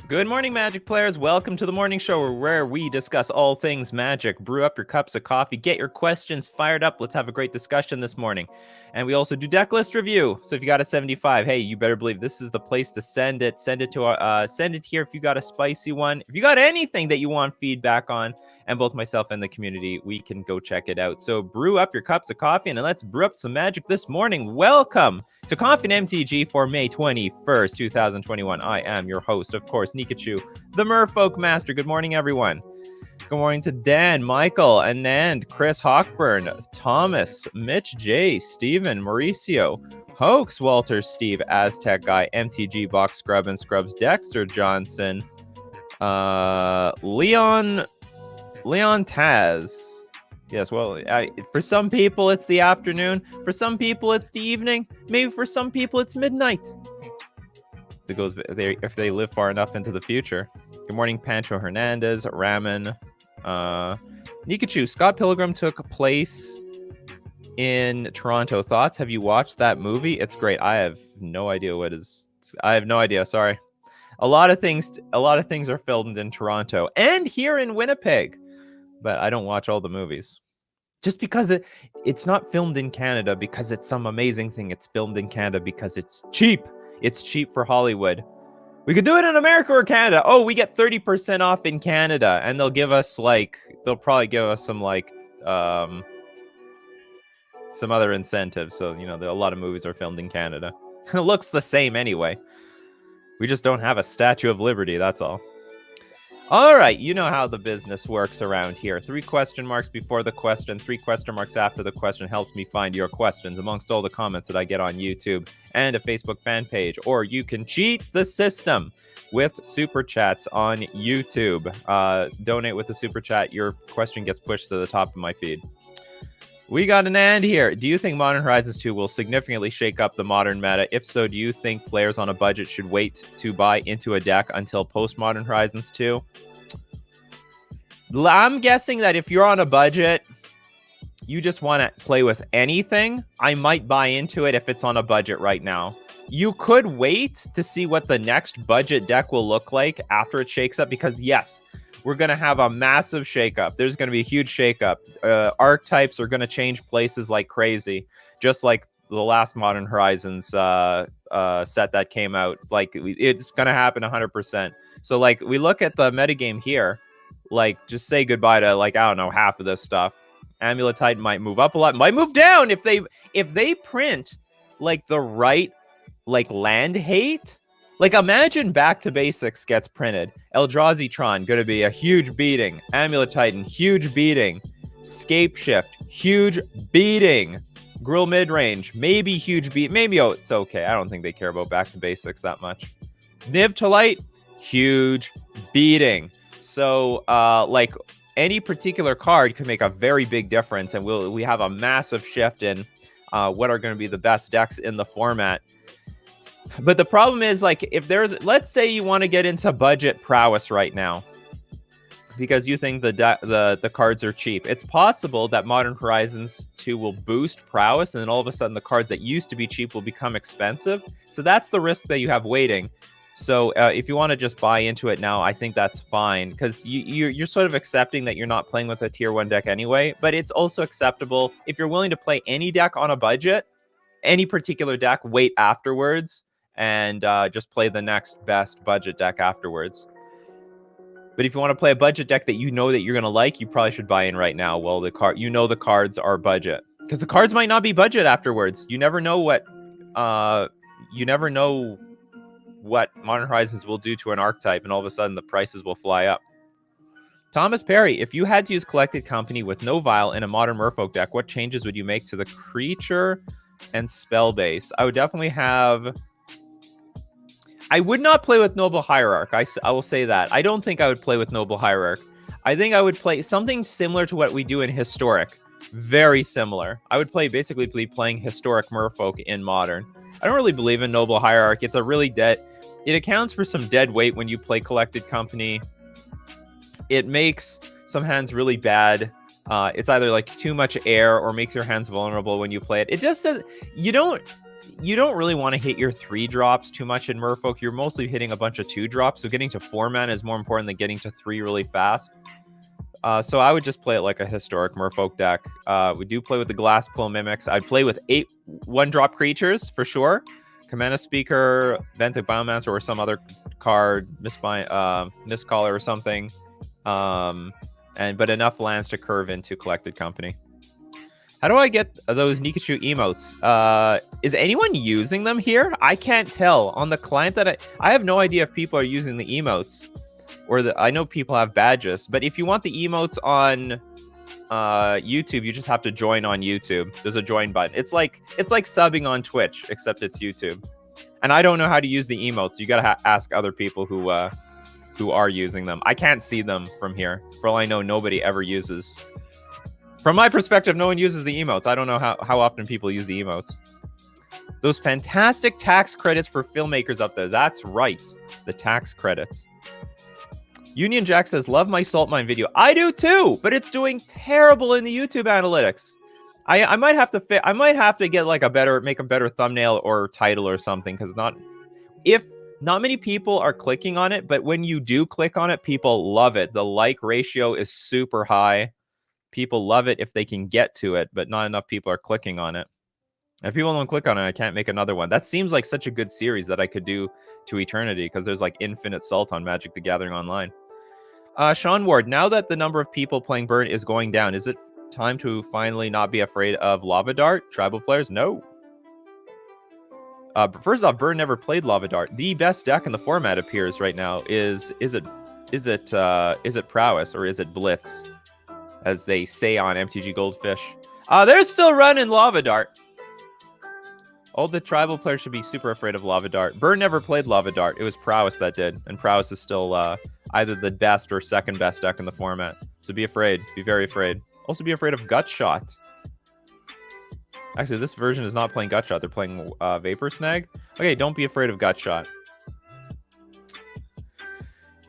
Good morning, Magic players. Welcome to the morning show where we discuss all things Magic. Brew up your cups of coffee, get your questions fired up. Let's have a great discussion this morning. And we also do Decklist review. So if you got a 75, hey, you better believe this is the place to send it. Send it here if you got a spicy one. If you got anything that you want feedback on, and both myself and the community, we can go check it out. So brew up your cups of coffee and let's brew up some Magic this morning. Welcome to Coffee and MTG for May 21st, 2021. I am your host, of course, Nikachu, the Merfolk Master. Good morning, everyone. Good morning to Dan, Michael, Anand, Chris Hawkburn, Thomas, Mitch J, Steven, Mauricio, Hoax, Walter, Steve, Aztec Guy, MTG, Box Scrub and Scrubs, Dexter Johnson, Leon Taz. Yes, well, for some people it's the afternoon. For some people it's the evening. Maybe for some people it's midnight. If they live far enough into the future. Good morning, Pancho Hernandez, Raman, Nikachu. Scott Pilgrim took place in Toronto. Thoughts? Have you watched that movie? It's great. I have no idea what is. I have no idea. Sorry. A lot of things are filmed in Toronto and here in Winnipeg, but I don't watch all the movies. Just because it's not filmed in Canada because it's some amazing thing. It's filmed in Canada because it's cheap. It's cheap for Hollywood. We could do it in America or Canada. Oh, we get 30% off in Canada, and they'll probably give us some other incentives. So, a lot of movies are filmed in Canada. It looks the same anyway. We just don't have a Statue of Liberty, that's all. All right, you know how the business works around here. 3 question marks before the question, 3 question marks after the question helps me find your questions amongst all the comments that I get on YouTube and a Facebook fan page. Or you can cheat the system with Super Chats on YouTube. Donate with the Super Chat. Your question gets pushed to the top of my feed. We got an and here. Do you think Modern Horizons 2 will significantly shake up the Modern meta? If so, do you think players on a budget should wait to buy into a deck until post-Modern Horizons 2? I'm guessing that if you're on a budget, you just want to play with anything. I might buy into it if it's on a budget right now. You could wait to see what the next budget deck will look like after it shakes up, because yes, we're going to have a massive shakeup. There's going to be a huge shakeup. Archetypes are going to change places like crazy, just like the last Modern Horizons set that came out. Like, it's going to happen 100%. So, like, we look at the metagame here, like, just say goodbye to, like, I don't know, half of this stuff. Amulet Titan might move up a lot, might move down if they print, like, the right, like, land hate. Like, imagine Back to Basics gets printed. Eldrazi-tron, going to be a huge beating. Amulet Titan, huge beating. Scape Shift, huge beating. Grill Midrange, maybe huge beat. Maybe, it's okay. I don't think they care about Back to Basics that much. Niv to Light, huge beating. So, like, any particular card could make a very big difference, and we have a massive shift in what are going to be the best decks in the format. But the problem is, like, if let's say you want to get into budget prowess right now because you think the cards are cheap. It's possible that Modern Horizons 2 will boost prowess, and then all of a sudden the cards that used to be cheap will become expensive. So that's the risk that you have waiting. So if you want to just buy into it now, I think that's fine, because you're sort of accepting that you're not playing with a tier 1 deck anyway. But it's also acceptable if you're willing to play any deck on a budget, any particular deck, wait afterwards, and just play the next best budget deck afterwards. But if you want to play a budget deck that you know that you're going to like, you probably should buy in right now. Well, the cards are budget, because the cards might not be budget afterwards. You never know what Modern Horizons will do to an archetype, and all of a sudden the prices will fly up. Thomas Perry, if you had to use Collected Company with no Vial in a Modern Merfolk deck, what changes would you make to the creature and spell base? I would definitely have... I would not play with Noble Hierarch. I will say that. I don't think I would play with Noble Hierarch. I think I would play something similar to what we do in Historic. Very similar. I would basically be playing Historic Merfolk in Modern. I don't really believe in Noble Hierarch. It's a really dead... It accounts for some dead weight when you play Collected Company. It makes some hands really bad. It's either like too much air or makes your hands vulnerable when you play it. It just says... You don't... you don't really want to hit your 3 drops too much in Merfolk. You're mostly hitting a bunch of 2 drops, so getting to 4 mana is more important than getting to 3 really fast. So I would just play it like a historic Merfolk deck. We do play with the Glassclaw Mimics. I'd play with 8 1-drop creatures for sure. Command Speaker, Ventic Biomancer, or some other card, Mistcaller or something. But enough lands to curve into Collected Company. How do I get those Nikachu emotes? Is anyone using them here? I can't tell. On the client that I have no idea if people are using the emotes. I know people have badges, but if you want the emotes on YouTube, you just have to join on YouTube. There's a join button. It's like subbing on Twitch, except it's YouTube. And I don't know how to use the emotes. You gotta ask other people who are using them. I can't see them from here. For all I know, nobody ever uses. From my perspective, no one uses the emotes. I don't know how often people use the emotes. Those fantastic tax credits for filmmakers up there. That's right. The tax credits. Union Jack says, love my salt mine video. I do too, but it's doing terrible in the YouTube analytics. I might have to get like make a better thumbnail or title or something, because not many people are clicking on it, but when you do click on it, people love it. The like ratio is super high. People love it if they can get to it, but not enough people are clicking on it. If people don't click on it, I can't make another one. That seems like such a good series that I could do to eternity, because there's like infinite salt on Magic the Gathering Online. Sean Ward, now that the number of people playing Burn is going down, is it time to finally not be afraid of Lava Dart? Tribal players? No. First off, Burn never played Lava Dart. The best deck in the format appears right now is it Prowess or is it Blitz, as they say on MTG Goldfish. They're still running Lava Dart. All the tribal players should be super afraid of Lava Dart. Burn never played Lava Dart. It was Prowess that did, and Prowess is still either the best or second best deck in the format. So be afraid. Be very afraid. Also be afraid of Gut Shot. Actually, this version is not playing Gut Shot. They're playing Vapor Snag. Okay, don't be afraid of Gut Shot.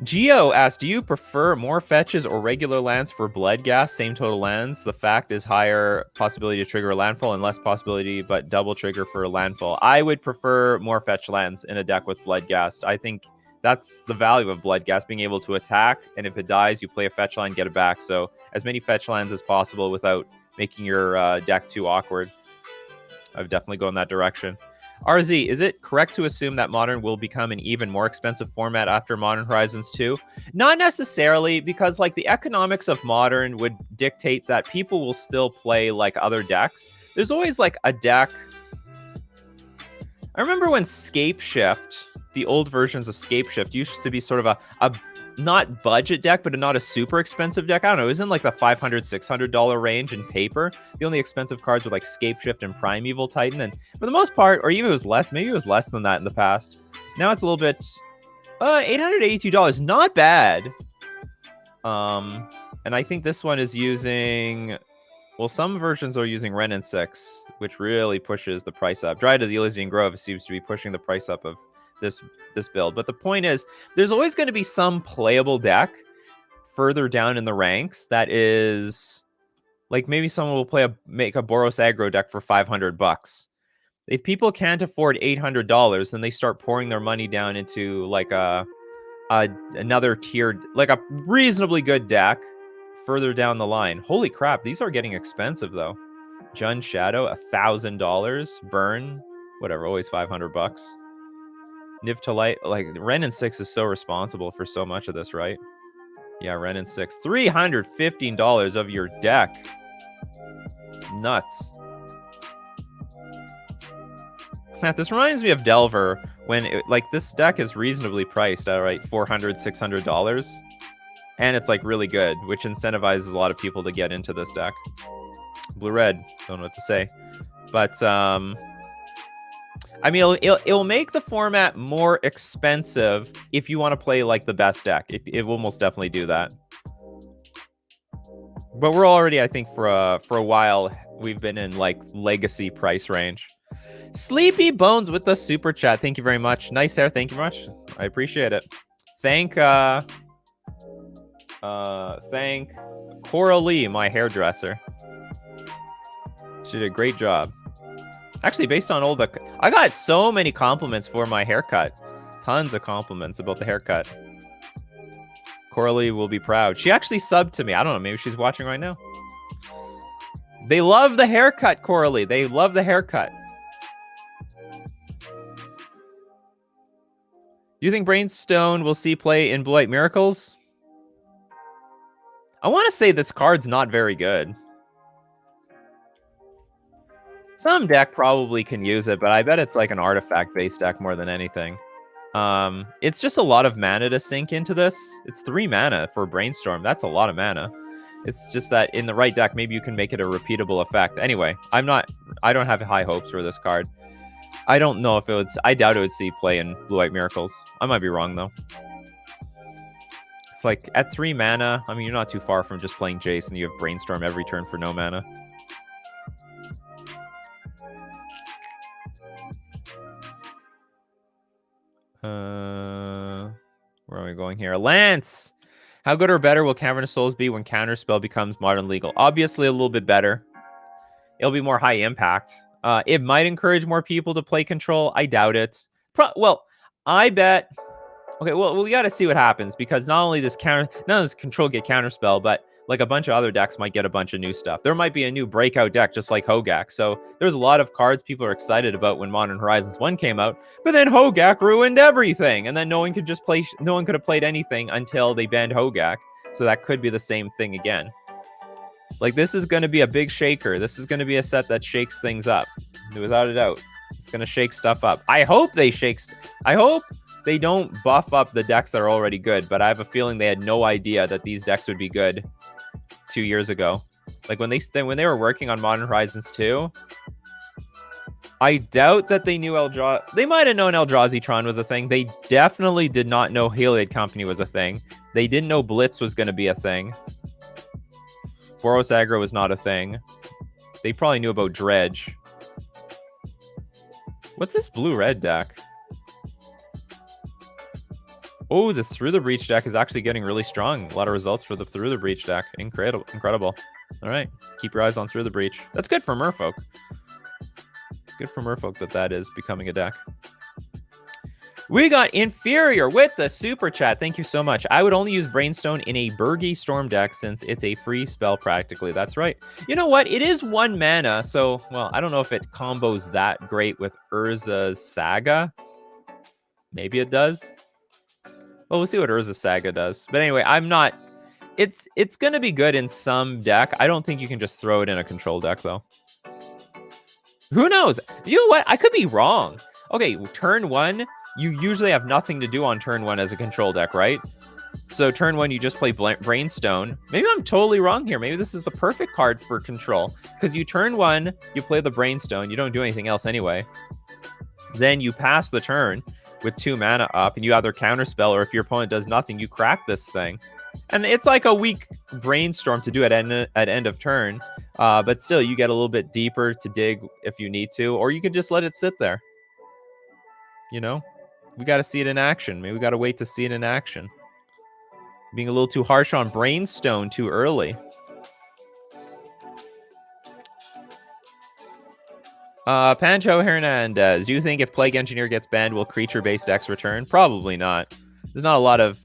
Geo asked, do you prefer more fetches or regular lands for Bloodghast? Same total lands. The fact is higher possibility to trigger a landfall and less possibility, but double trigger for a landfall. I would prefer more fetch lands in a deck with Bloodghast. I think that's the value of Bloodghast, being able to attack, and if it dies, you play a fetch land, get it back. So as many fetch lands as possible without making your deck too awkward. I would definitely go in that direction. RZ, is it correct to assume that Modern will become an even more expensive format after Modern Horizons 2? Not necessarily, because like the economics of Modern would dictate that people will still play like other decks. There's always like a deck. I remember when Scapeshift, the old versions of Scapeshift, used to be sort of a not budget deck, but not a super expensive deck. I don't know, it was in like the $500, $600 range in paper. The only expensive cards were like Scapeshift and Primeval Titan, and for the most part, or even it was less, maybe it was less than that in the past. Now it's a little bit, $882, not bad. And I think this one is using, well, some versions are using Wrenn and 6, which really pushes the price up. Dryad of the Elysian Grove seems to be pushing the price up of this build. But the point is, there's always going to be some playable deck further down in the ranks that is like, maybe someone will make a Boros aggro deck for $500. If people can't afford $800, then they start pouring their money down into like another tiered, like a reasonably good deck further down the line. Holy crap, these are getting expensive though. Jund Shadow, $1,000. Burn, whatever, always $500. Niv to Light, like Wrenn and 6 is so responsible for so much of this, right? Yeah, Wrenn and 6, $315 of your deck. Nuts. Matt, this reminds me of Delver, when like this deck is reasonably priced at right $400, $600, and it's like really good, which incentivizes a lot of people to get into this deck. Blue red, don't know what to say, but I mean, it'll make the format more expensive if you want to play like the best deck. It will most definitely do that. But we're already, I think, for a while, we've been in like legacy price range. Sleepy Bones with the super chat. Thank you very much. Nice hair. Thank you very much. I appreciate it. Thank Cora Lee, my hairdresser. She did a great job. Actually, based on all the... I got so many compliments for my haircut. Tons of compliments about the haircut. Coralie will be proud. She actually subbed to me. I don't know. Maybe she's watching right now. They love the haircut, Coralie. They love the haircut. Do you think Brainstone will see play in Blue White Miracles? I want to say this card's not very good. Some deck probably can use it, but I bet it's like an artifact-based deck more than anything. It's just a lot of mana to sink into this. It's 3 mana for Brainstorm. That's a lot of mana. It's just that in the right deck, maybe you can make it a repeatable effect. Anyway, I don't have high hopes for this card. I don't know if it would... I doubt it would see play in Blue White Miracles. I might be wrong, though. It's like, at 3 mana, I mean, you're not too far from just playing Jace, and you have Brainstorm every turn for no mana. Where are we going here? Lance! How good or better will Cavern of Souls be when Counterspell becomes modern legal? Obviously, a little bit better. It'll be more high impact. It might encourage more people to play Control. I doubt it. Well, I bet... Okay, well, we got to see what happens, because not only does Control get Counterspell, but like a bunch of other decks might get a bunch of new stuff. There might be a new breakout deck, just like Hogak. So there's a lot of cards people are excited about when Modern Horizons 1 came out, but then Hogak ruined everything, and then no one could have played anything until they banned Hogak. So that could be the same thing again. Like, this is going to be a big shaker. This is going to be a set that shakes things up, without a doubt. It's going to shake stuff up. I hope they don't buff up the decks that are already good, but I have a feeling they had no idea that these decks would be good 2 years ago. Like, when they were working on Modern Horizons 2, I doubt that they knew they might have known Eldrazi-tron was a thing. They definitely did not know Heliod Company was a thing. They didn't know Blitz was going to be a thing. Boros Aggro was not a thing. They probably knew about Dredge. What's this blue-red deck? Oh, the Through the Breach deck is actually getting really strong. A lot of results for the Through the Breach deck. Incredible. All right. Keep your eyes on Through the Breach. That's good for Merfolk. It's good for Merfolk that is becoming a deck. We got Inferior with the super chat. Thank you so much. I would only use Brainstone in a Burgy Storm deck since it's a free spell practically. That's right. You know what? It is 1 mana, so, well, I don't know if it combos that great with Urza's Saga. Maybe it does. Well, we'll see what Urza's Saga does. But anyway, it's going to be good in some deck. I don't think you can just throw it in a control deck, though. Who knows? You know what? I could be wrong. Okay, turn 1... You usually have nothing to do on turn 1 as a control deck, right? So turn 1, you just play Brainstone. Maybe I'm totally wrong here. Maybe this is the perfect card for control. Because you turn 1, you play the Brainstone. You don't do anything else anyway. Then you pass the turn with 2 mana up, and you either counterspell, or if your opponent does nothing, you crack this thing. And it's like a weak Brainstorm to do at end of turn. But still, you get a little bit deeper to dig if you need to. Or you can just let it sit there. You know? We got to see it in action. Maybe we got to wait to see it in action. Being a little too harsh on Brainstone too early. Pancho Hernandez. Do you think if Plague Engineer gets banned, will creature-based decks return? Probably not. There's not a lot of...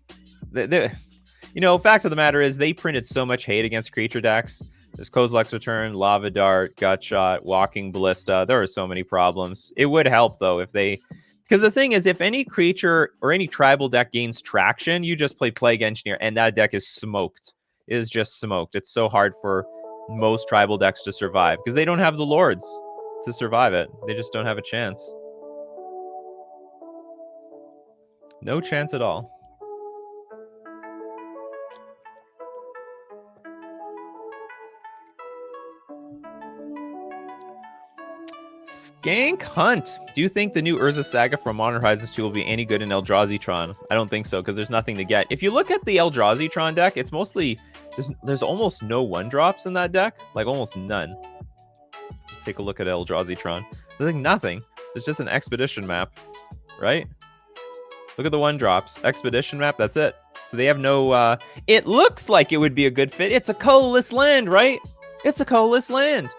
You know, fact of the matter is they printed so much hate against creature decks. There's Kozilek's Return, Lava Dart, Gutshot, Walking Ballista. There are so many problems. It would help, though, if they... Because the thing is, if any creature or any tribal deck gains traction, you just play Plague Engineer, and that deck is smoked. It is just smoked. It's so hard for most tribal decks to survive, because they don't have the lords to survive it. They just don't have a chance. No chance at all. Skank Hunt. Do you think the new Urza Saga from Modern Horizons 2 will be any good in Eldrazi-tron? I don't think so, because there's nothing to get. If you look at the Eldrazi-tron deck, it's mostly... There's almost no 1-drops in that deck. Like, almost none. Let's take a look at Eldrazi-tron. There's like nothing. There's just an Expedition map, right? Look at the 1-drops. Expedition map, that's it. So they have no... It looks like it would be a good fit. It's a colorless land, right? It's a colorless land.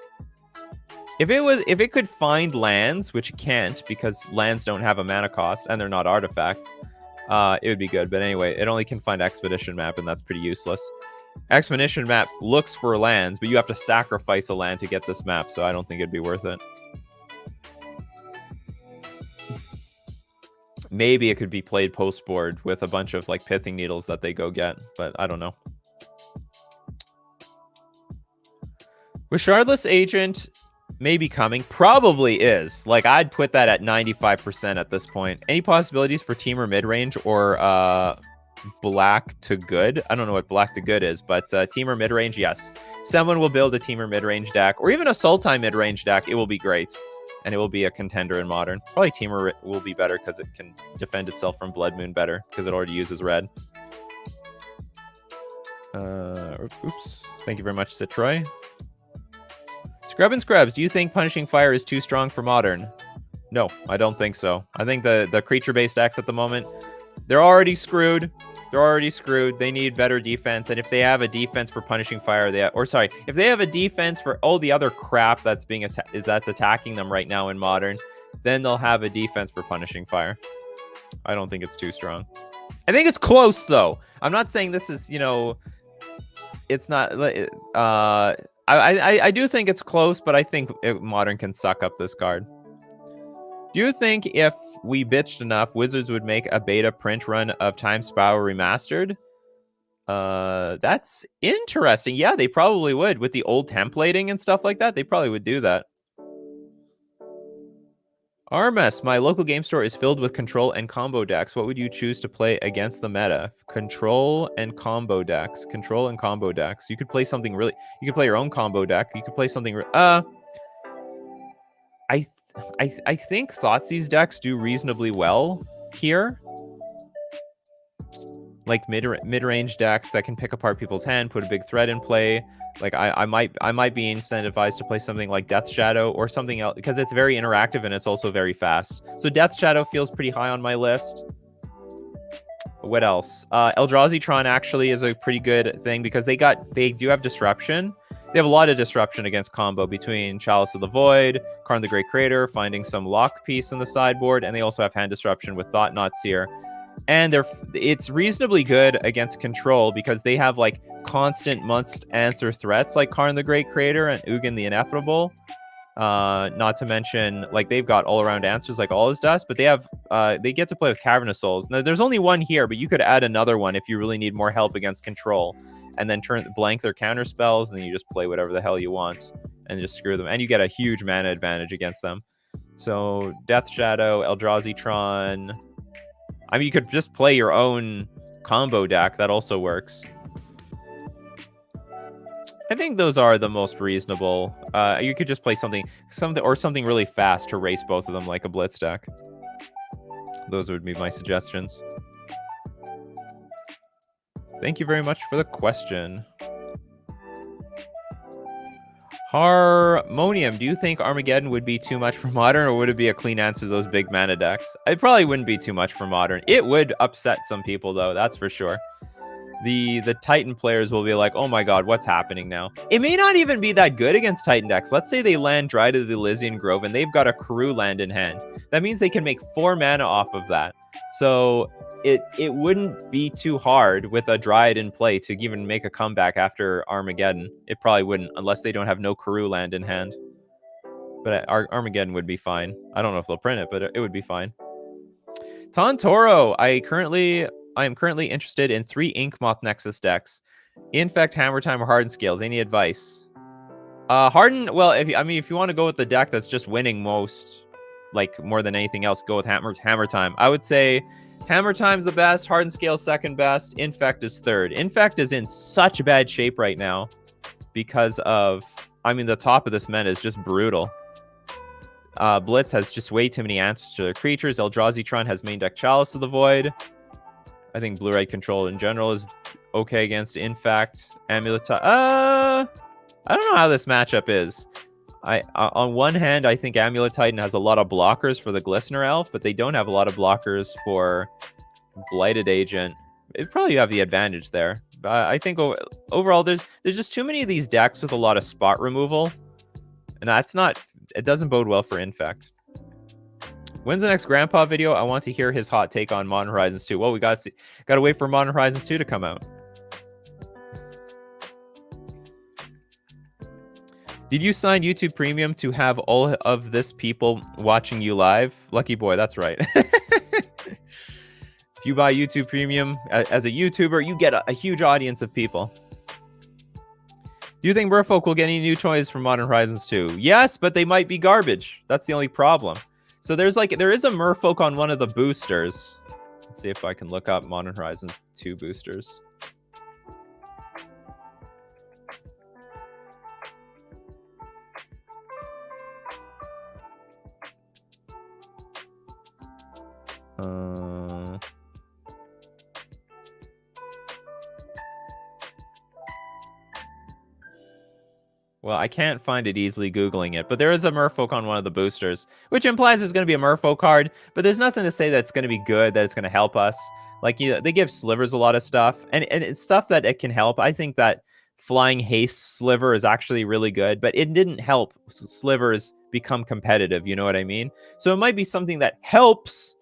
If it could find lands, which it can't because lands don't have a mana cost and they're not artifacts, it would be good. But anyway, it only can find Expedition Map, and that's pretty useless. Expedition Map looks for lands, but you have to sacrifice a land to get this map, so I don't think it'd be worth it. Maybe it could be played post board with a bunch of like Pithing Needles that they go get, but I don't know. With Shardless Agent maybe coming, probably is. Like, I'd put that at 95% at this point. Any possibilities for Temur midrange or Black to Good? I don't know what Black to Good is, but Temur midrange, yes. Someone will build a Temur midrange deck, or even a Sultai midrange deck. It will be great. And it will be a contender in Modern. Probably Temur will be better because it can defend itself from Blood Moon better because it already uses red. Oops. Thank you very much, Citroy. Scrub and Scrubs, do you think Punishing Fire is too strong for Modern? No, I don't think so. I think the creature-based decks at the moment, they're already screwed. They're already screwed. They need better defense. And if they have a defense for Punishing Fire, if they have a defense for all the other crap that's that's attacking them right now in Modern, then they'll have a defense for Punishing Fire. I don't think it's too strong. I think it's close, though. I'm not saying this is, it's not. I do think it's close, but I think Modern can suck up this card. Do you think if we bitched enough, Wizards would make a beta print run of Time Spiral Remastered? That's interesting. Yeah, they probably would. With the old templating and stuff like that, they probably would do that. Armas, my local game store is filled with control and combo decks. What would you choose to play against the meta? Control and combo decks. Control and combo decks. You could play something really... You could play your own combo deck. You could play something... I think Thoughtseize decks do reasonably well here. Like mid-range decks that can pick apart people's hand, put a big threat in play. Like I might be incentivized to play something like Death Shadow or something else because it's very interactive and it's also very fast. So Death Shadow feels pretty high on my list. What else? Eldrazi-Tron actually is a pretty good thing because they do have disruption. They have a lot of disruption against combo between Chalice of the Void, Karn the Great Creator, finding some lock piece in the sideboard, and they also have hand disruption with Thought-Knot Seer. And it's reasonably good against control because they have like constant must-answer threats like Karn the Great Creator and Ugin the Ineffable. Not to mention, like, they've got all-around answers like All Is Dust, but they get to play with Cavernous Souls. Now, there's only one here, but you could add another one if you really need more help against control. And then blank their counter spells, and then you just play whatever the hell you want and just screw them. And you get a huge mana advantage against them. So Death Shadow, Eldrazi-Tron. I mean, you could just play your own combo deck. That also works. I think those are the most reasonable. You could just play something really fast to race both of them, like a Blitz deck. Those would be my suggestions. Thank you very much for the question. Harmonium, do you think Armageddon would be too much for Modern, or would it be a clean answer to those big mana decks? It probably wouldn't be too much for Modern. It would upset some people, though, that's for sure. The Titan players will be like, oh my god, what's happening now? It may not even be that good against Titan decks. Let's say they land Dryad of the Elysian Grove, and they've got a Karoo land in hand. That means they can make 4 mana off of that. So it wouldn't be too hard with a Dryad in play to even make a comeback after Armageddon. It probably wouldn't, unless they don't have no Karoo land in hand. But Armageddon would be fine. I don't know if they'll print it, but it would be fine. Tantoro, I am currently interested in 3 Inkmoth Nexus decks. Infect, Hammer Time, or Harden Scales. Any advice? Harden, well, if you want to go with the deck that's just winning most, like more than anything else, go with Hammer Time. I would say Hammer Time's the best, Harden Scale's second best, Infect is third. Infect is in such bad shape right now because of, the top of this meta is just brutal. Blitz has just way too many answers to their creatures. Eldrazi-Tron has main deck Chalice of the Void. I think Blue-Red Control in general is okay against Infect. Amulet Titan. I don't know how this matchup is. On one hand, I think Amulet Titan has a lot of blockers for the Glistener Elf, but they don't have a lot of blockers for Blighted Agent. It probably have the advantage there. I think overall, there's just too many of these decks with a lot of spot removal, and that's not it doesn't bode well for Infect. When's the next Grandpa video? I want to hear his hot take on Modern Horizons 2. Well, we got to wait for Modern Horizons 2 to come out. Did you sign YouTube Premium to have all of this people watching you live? Lucky boy, that's right. If you buy YouTube Premium as a YouTuber, you get a huge audience of people. Do you think Merfolk will get any new toys from Modern Horizons 2? Yes, but they might be garbage. That's the only problem. So there is a Merfolk on one of the boosters. Let's see if I can look up Modern Horizons 2 boosters. Well, I can't find it easily Googling it, but there is a Merfolk on one of the boosters, which implies there's going to be a Merfolk card, but there's nothing to say that it's going to be good, that it's going to help us. Like, they give Slivers a lot of stuff, and it's stuff that it can help. I think that Flying Haste Sliver is actually really good, but it didn't help Slivers become competitive, you know what I mean? So it might be something that helps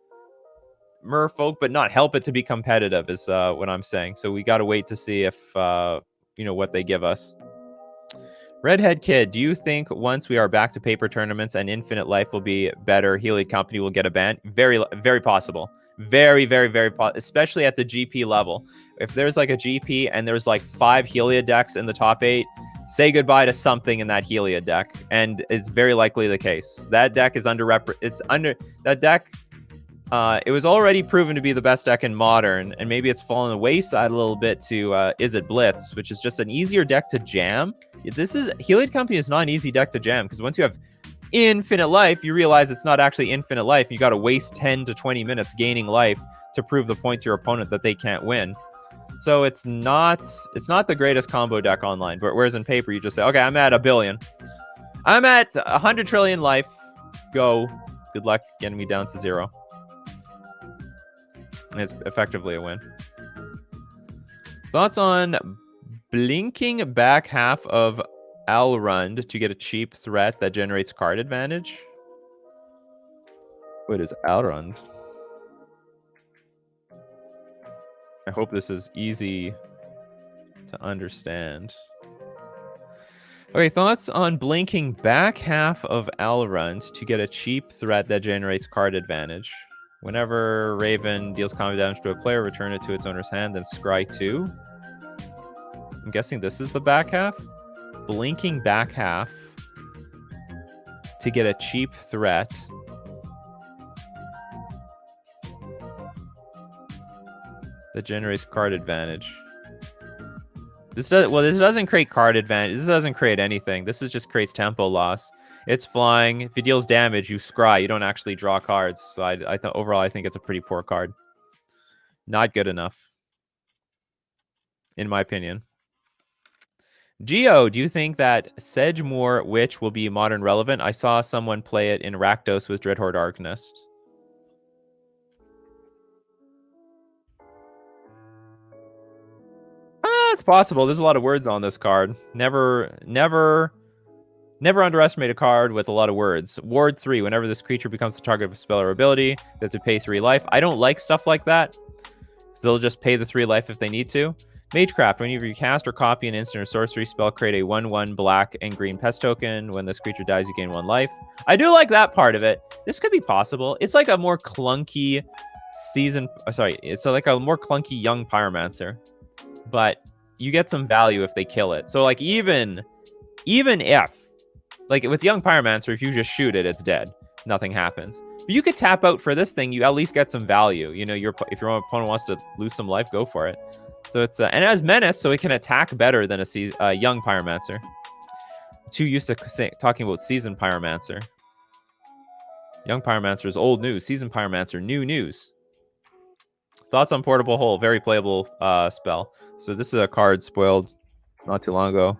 Merfolk, but not help it to be competitive is what I'm saying. So we got to wait to see if, what they give us. Redhead Kid, do you think once we are back to paper tournaments and Infinite Life will be better, Heliod Company will get a ban? Very, very possible. Very, very, very possible, especially at the GP level. If there's like a GP and there's like 5 Heliod decks in the top 8, say goodbye to something in that Heliod deck, and it's very likely the case. That deck is that deck. It was already proven to be the best deck in Modern, and maybe it's fallen the wayside a little bit to Is It Blitz, which is just an easier deck to jam. Heliod Company is not an easy deck to jam, because once you have Infinite Life, you realize it's not actually Infinite Life. You got to waste 10 to 20 minutes gaining life to prove the point to your opponent that they can't win. So it's not the greatest combo deck online, but whereas in paper, you just say, okay, I'm at 1 billion. I'm at 100 trillion life. Go. Good luck getting me down to 0. It's effectively a win. Thoughts on blinking back half of Alrund to get a cheap threat that generates card advantage? What is Alrund? I hope this is easy to understand. Okay, thoughts on blinking back half of Alrund to get a cheap threat that generates card advantage. Whenever Raven deals combat damage to a player, return it to its owner's hand, then scry 2. I'm guessing this is the back half. Blinking back half to get a cheap threat. That generates card advantage. This doesn't create card advantage. This doesn't create anything. This just creates tempo loss. It's flying. If it deals damage, you scry. You don't actually draw cards. So overall, I think it's a pretty poor card. Not good enough, in my opinion. Geo, do you think that Sedgemoor Witch will be modern relevant? I saw someone play it in Rakdos with Dreadhorde Arcanist. It's possible. There's a lot of words on this card. Never underestimate a card with a lot of words. Ward 3, whenever this creature becomes the target of a spell or ability, they have to pay 3 life. I don't like stuff like that. They'll just pay the 3 life if they need to. Magecraft, whenever you cast or copy an instant or sorcery spell, create a 1/1 black and green pest token. When this creature dies, you gain 1 life. I do like that part of it. This could be possible. It's like a more clunky it's like a more clunky young Pyromancer. But you get some value if they kill it. So like even if, like with Young Pyromancer, if you just shoot it, it's dead. Nothing happens. But you could tap out for this thing. You at least get some value. You know, if your opponent wants to lose some life, go for it. So it's and it has Menace, so it can attack better than a Young Pyromancer. Too used to talking about Seasoned Pyromancer. Young Pyromancer is old news. Seasoned Pyromancer, new news. Thoughts on Portable Hole? Very playable spell. So this is a card spoiled not too long ago.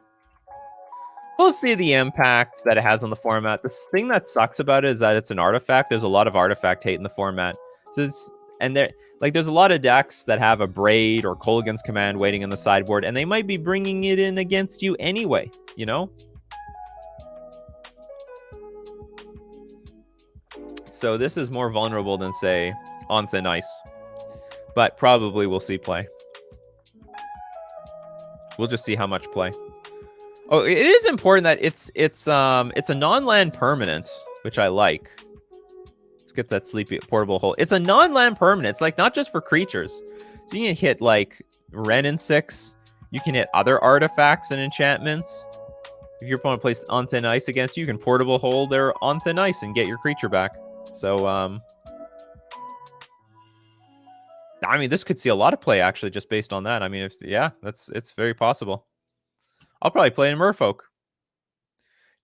We'll see the impact that it has on the format. The thing that sucks about it is that it's an artifact. There's a lot of artifact hate in the format. So there's a lot of decks that have a Braid or Kolaghan's Command waiting in the sideboard, and they might be bringing it in against you anyway, you know? So this is more vulnerable than, say, On Thin Ice. But probably we'll see play. We'll just see how much play. Oh, it is important that it's a non-land permanent, which I like. Let's get that sleepy portable hole. It's a non-land permanent. It's like not just for creatures. So you can hit like Ren and 6. You can hit other artifacts and enchantments. If your opponent plays On Thin Ice against you, you can portable hold their On Thin Ice and get your creature back. So I mean, this could see a lot of play actually just based on that. I mean, it's very possible. I'll probably play in Merfolk.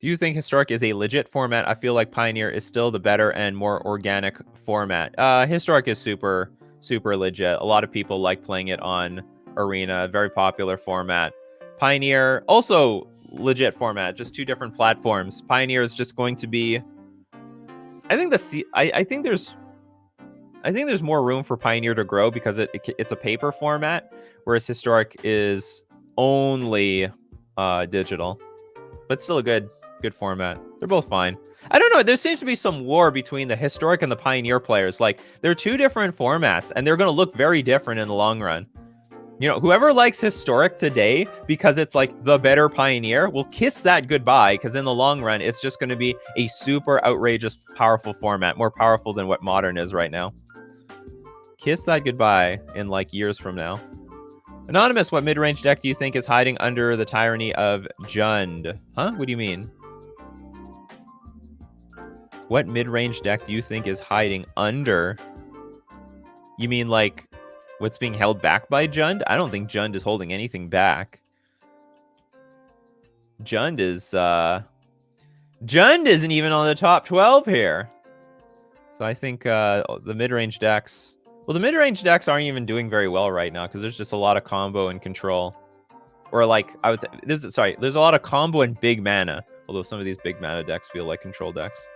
Do you think Historic is a legit format? I feel like Pioneer is still the better and more organic format. Historic is super, super legit. A lot of people like playing it on Arena. Very popular format. Pioneer, also legit format. Just two different platforms. Pioneer is just going to be... I think there's more room for Pioneer to grow because it's a paper format, whereas Historic is only digital. But still a good format. They're both fine. I don't know. There seems to be some war between the Historic and the Pioneer players. Like, they're two different formats, and they're going to look very different in the long run. You know, whoever likes Historic today because it's like the better Pioneer will kiss that goodbye, because in the long run, it's just going to be a super outrageous, powerful format, more powerful than what Modern is right now. Kiss that goodbye in like years from now. Anonymous, what mid-range deck do you think is hiding under the tyranny of Jund? Huh? What do you mean? What mid-range deck do you think is hiding under? You mean like what's being held back by Jund? I don't think Jund is holding anything back. Jund isn't even on the top 12 here. So I think the mid-range decks... Well, the mid-range decks aren't even doing very well right now because there's just a lot of combo and control. Or like, I would say... There's a lot of combo and big mana. Although some of these big mana decks feel like control decks.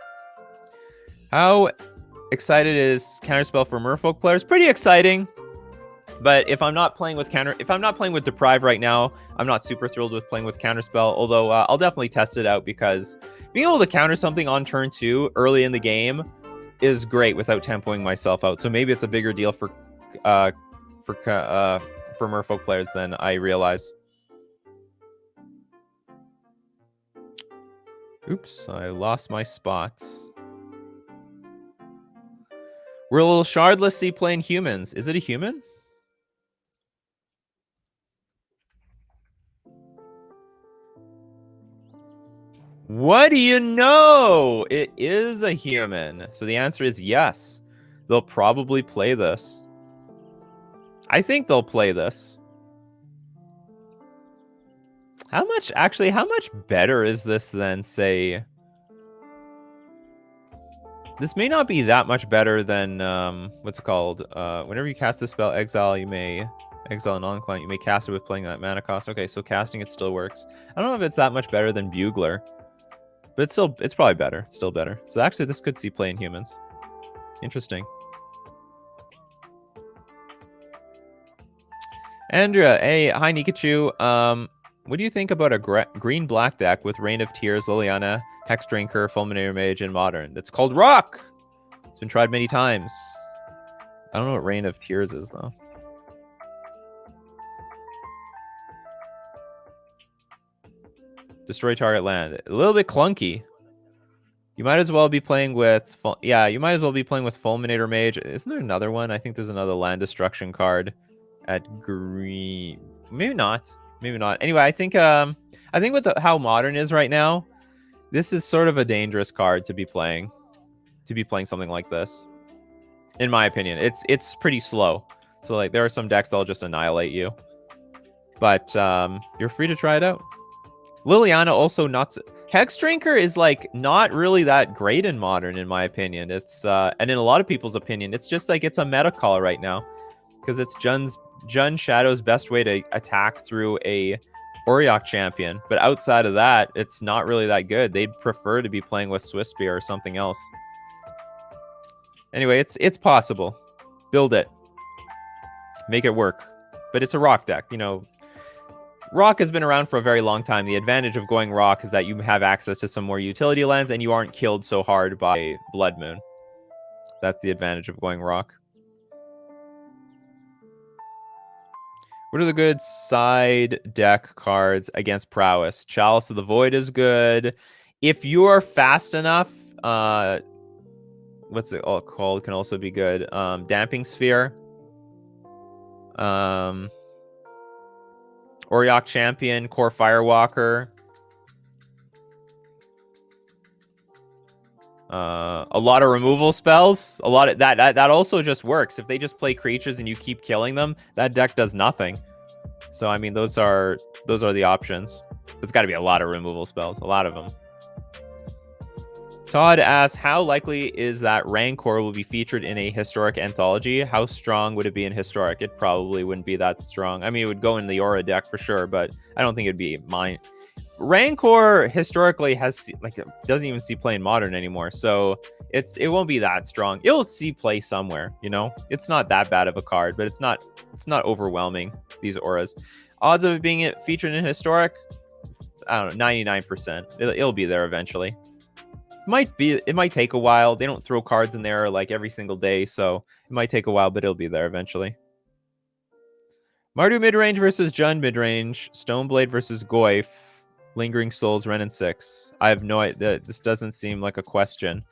How excited is Counterspell for Merfolk players? Pretty exciting. But if I'm not playing with Deprive right now, I'm not super thrilled with playing with Counterspell. Although I'll definitely test it out because being able to counter something on turn 2 early in the game is great without tempoing myself out. So maybe it's a bigger deal for Merfolk players than I realize. Oops, I lost my spot. Will Shardless see playing humans? Is it a human? What do you know? It is a human. So the answer is yes. They'll probably play this. I think they'll play this. How much better is this than, say... This may not be that much better than, what's it called? Whenever you cast a spell, exile a non-client, you may cast it with playing that mana cost. Okay, so casting it still works. I don't know if it's that much better than Bugler. But it's probably better. It's still better. So actually, this could see play in humans. Interesting. Andrea, hey, hi Nikachu. What do you think about a green-black deck with Reign of Tears, Liliana, Hexdrinker, Fulminator Mage, and Modern? It's called Rock! It's been tried many times. I don't know what Reign of Tears is, though. Destroy target land. A little bit clunky. You might as well be playing with... you might as well be playing with Fulminator Mage. Isn't there another one? I think there's another land destruction card at green. Maybe not. Maybe not. Anyway, I think with how Modern is right now, this is sort of a dangerous card to be playing. To be playing something like this. In my opinion. It's pretty slow. So like there are some decks that'll just annihilate you. But you're free to try it out. Liliana also not... Hexdrinker is like not really that great in Modern, in my opinion. It's and in a lot of people's opinion, it's just like it's a meta call right now. Because it's Jund Shadow's best way to attack through a Auriok champion. But outside of that, it's not really that good. They'd prefer to be playing with Swift Spear or something else. Anyway, it's possible. Build it. Make it work. But it's a rock deck, you know. Rock has been around for a very long time. The advantage of going Rock is that you have access to some more utility lands and you aren't killed so hard by Blood Moon. That's the advantage of going rock. What are the good side deck cards against prowess? Chalice of the Void is good. If you are fast enough, what's it all called? Can also be good. Damping Sphere. Auriok Champion, Core Firewalker. A lot of removal spells. A lot of that also just works. If they just play creatures and you keep killing them, that deck does nothing. So I mean, those are the options. There's got to be a lot of removal spells, a lot of them. Todd asks, how likely is that Rancor will be featured in a historic anthology? How strong would it be in historic? It probably wouldn't be that strong. I mean, it would go in the Aura deck for sure, but I don't think it'd be mine. Rancor historically has doesn't even see play in modern anymore, so it won't be that strong. It'll see play somewhere, you know. It's not that bad of a card, but it's not overwhelming. These auras, odds of it being featured in historic, I don't know, 99%. It'll be there eventually. It might take a while. They don't throw cards in there like every single day, so it might take a while, but it'll be there eventually. Mardu midrange versus Jund midrange, Stoneblade versus Goyf. Lingering Souls, Ren and 6. I have no idea. This doesn't seem like a question.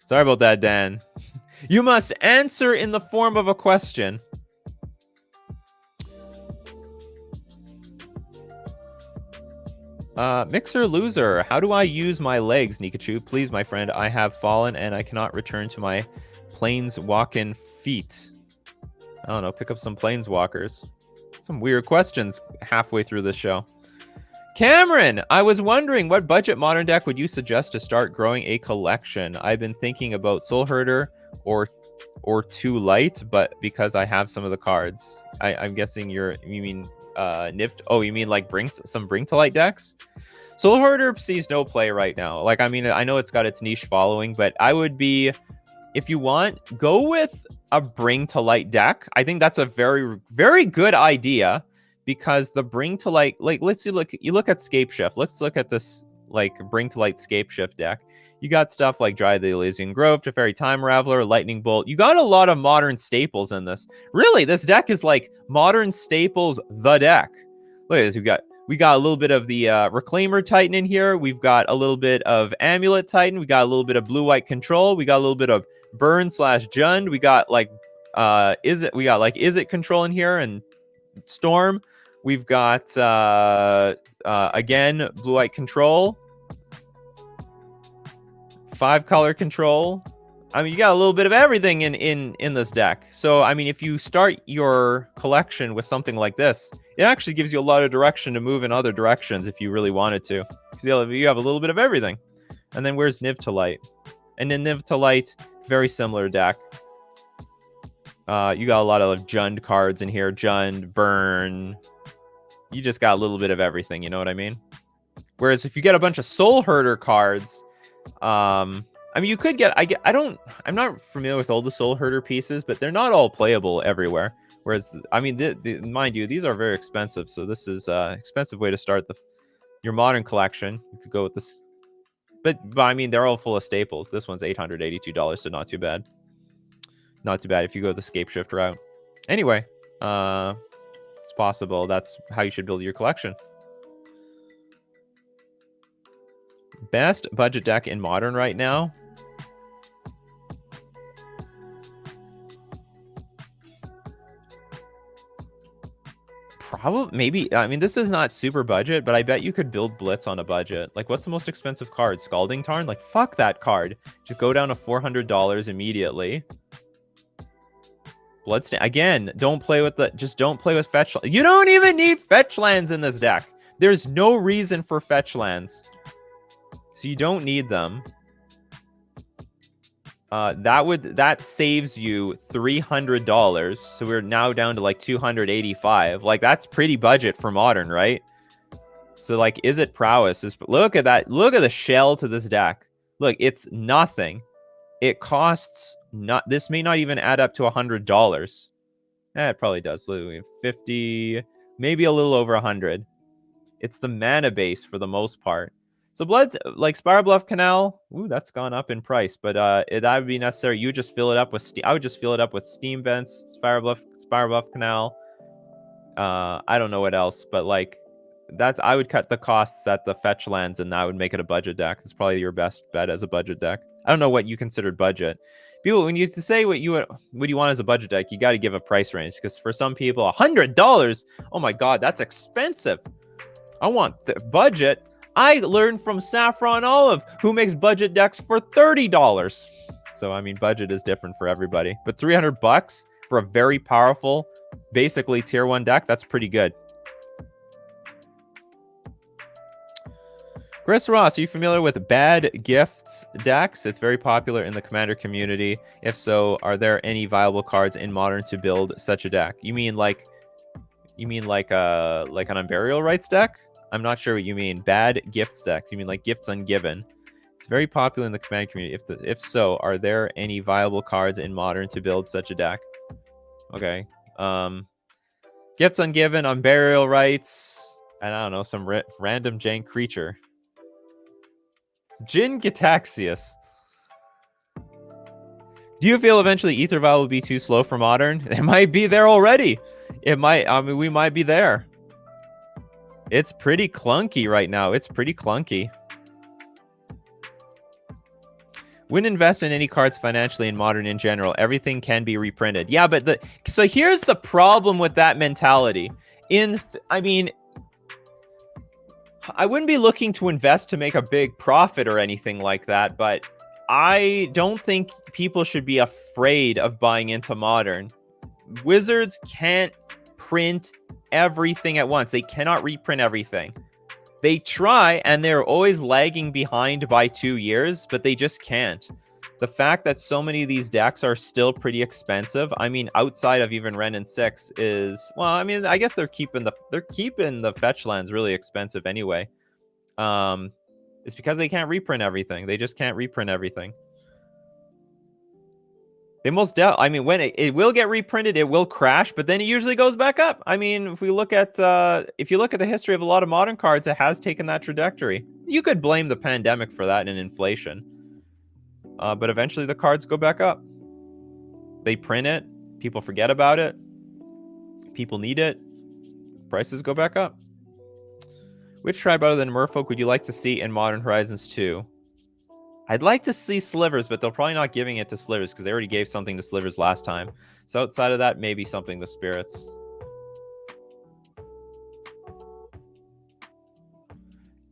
Sorry about that, Dan. You must answer in the form of a question. Mixer Loser. How do I use my legs, Nikachu? Please, my friend. I have fallen and I cannot return to my planeswalking feet. I don't know. Pick up some planeswalkers. Some weird questions halfway through this show. Cameron, I was wondering what budget modern deck would you suggest to start growing a collection? I've been thinking about Soul Herder or Too Light, but because I have some of the cards. I'm guessing you mean Nift. Oh, you mean like Bring to Light decks? Soul Herder sees no play right now. Like, I mean, I know it's got its niche following, but I would be, if you want, go with a Bring to Light deck. I think that's a very, very good idea, because the Bring to Light, like, you look at Scape Shift. Let's look at this like Bring to Light Scape Shift deck. You got stuff like Dry the Elysian Grove, Teferi Time Raveler, Lightning Bolt. You got a lot of modern staples in this. Really, this deck is like modern staples, the deck. Look at this. We got a little bit of the Reclaimer Titan in here. We've got a little bit of Amulet Titan. We got a little bit of Blue-White Control. We got a little bit of Burn/Jund. We got like Is It Control in here, and Storm. We've got again Blue-White Control, 5-color control. I mean, you got a little bit of everything in this deck. So I mean, if you start your collection with something like this, it actually gives you a lot of direction to move in other directions if you really wanted to, because you have a little bit of everything. And then where's Niv to Light? And then Niv to Light, very similar deck. You got a lot of Jund cards in here. Jund, Burn. You just got a little bit of everything, you know what I mean? Whereas if you get a bunch of Soul Herder cards, I mean, you could get, I'm not familiar with all the Soul Herder pieces, but they're not all playable everywhere. Whereas, I mean, mind you, these are very expensive. So this is an expensive way to start your modern collection. You could go with this. But I mean, they're all full of staples. This one's $882, so not too bad. Not too bad if you go the Scape Shift route. Anyway, it's possible. That's how you should build your collection. Best budget deck in Modern right now? Probably, maybe. I mean, this is not super budget, but I bet you could build Blitz on a budget. Like, what's the most expensive card? Scalding Tarn? Like, fuck that card. Just go down to $400 immediately. Bloodstain. Again, don't play with fetch. You don't even need fetch lands in this deck. There's no reason for fetch lands. So you don't need them. That saves you $300. So we're now down to like $285. Like, that's pretty budget for Modern, right? So like, is it prowess? Look at that. Look at the shell to this deck. Look, it's nothing. It costs not. This may not even add up to $100. It probably does. 50, maybe a little over 100. It's the mana base for the most part. So blood, like Spiral Bluff Canal, ooh, that's gone up in price, but that would be necessary. You just fill it up with steam. I would just fill it up with steam vents. Spiral Bluff Canal. I don't know what else, but like that's I would cut the costs at the fetch lands, and that would make it a budget deck. It's probably your best bet as a budget deck. I don't know what you considered budget. People, when you say what you want as a budget deck, you got to give a price range because for some people, $100. Oh my god, that's expensive. I want the budget. I learned from Saffron Olive, who makes budget decks for $30. So I mean, budget is different for everybody, but $300 for a very powerful, basically tier 1 deck, that's pretty good. Chris Ross, are you familiar with Bad Gifts decks? It's very popular in the Commander community. If so, are there any viable cards in Modern to build such a deck? You mean like an Unburial Rights deck? I'm not sure what you mean. Bad Gifts decks. You mean like Gifts Ungiven? It's very popular in the Commander community. If so, are there any viable cards in Modern to build such a deck? Okay. Gifts Ungiven, Unburial Rights, and I don't know, some random jank creature. Jin Gitaxius. Do you feel eventually Ether Vial will be too slow for Modern? It might be there already. It might. I mean, we might be there. It's pretty clunky right now. It's pretty clunky. Wouldn't invest in any cards financially in Modern in general. Everything can be reprinted. Yeah, but so here's the problem with that mentality. I mean, I wouldn't be looking to invest to make a big profit or anything like that, but I don't think people should be afraid of buying into Modern. Wizards can't print everything at once. They cannot reprint everything. They try, and they're always lagging behind by 2 years, but they just can't. The fact that so many of these decks are still pretty expensive, I mean, outside of even Ren and 6 is, well, I mean, I guess they're keeping the fetch lands really expensive anyway. It's because they can't reprint everything. They just can't reprint everything. They most doubt. I mean, when it will get reprinted, it will crash, but then it usually goes back up. I mean, if you look at the history of a lot of Modern cards, it has taken that trajectory. You could blame the pandemic for that and inflation, but eventually the cards go back up. They print it, people forget about it, people need it, prices go back up. Which tribe other than Merfolk would you like to see in Modern Horizons 2? I'd like to see Slivers, but they're probably not giving it to Slivers because they already gave something to Slivers last time. So outside of that, maybe something to Spirits.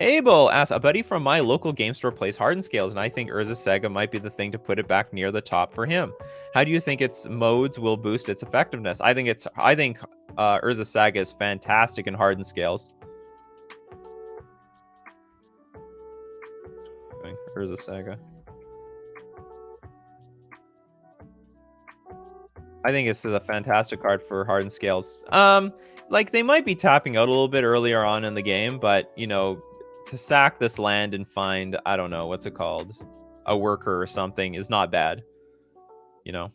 Abel asks, a buddy from my local game store plays Hardened Scales, and I think Urza Saga might be the thing to put it back near the top for him. How do you think its modes will boost its effectiveness? I think Urza Saga is fantastic in Hardened Scales. Urza Saga. I think it's a fantastic card for Hardened Scales. Like they might be tapping out a little bit earlier on in the game, but you know, to sack this land and find, I don't know, what's it called? A worker or something is not bad. You know.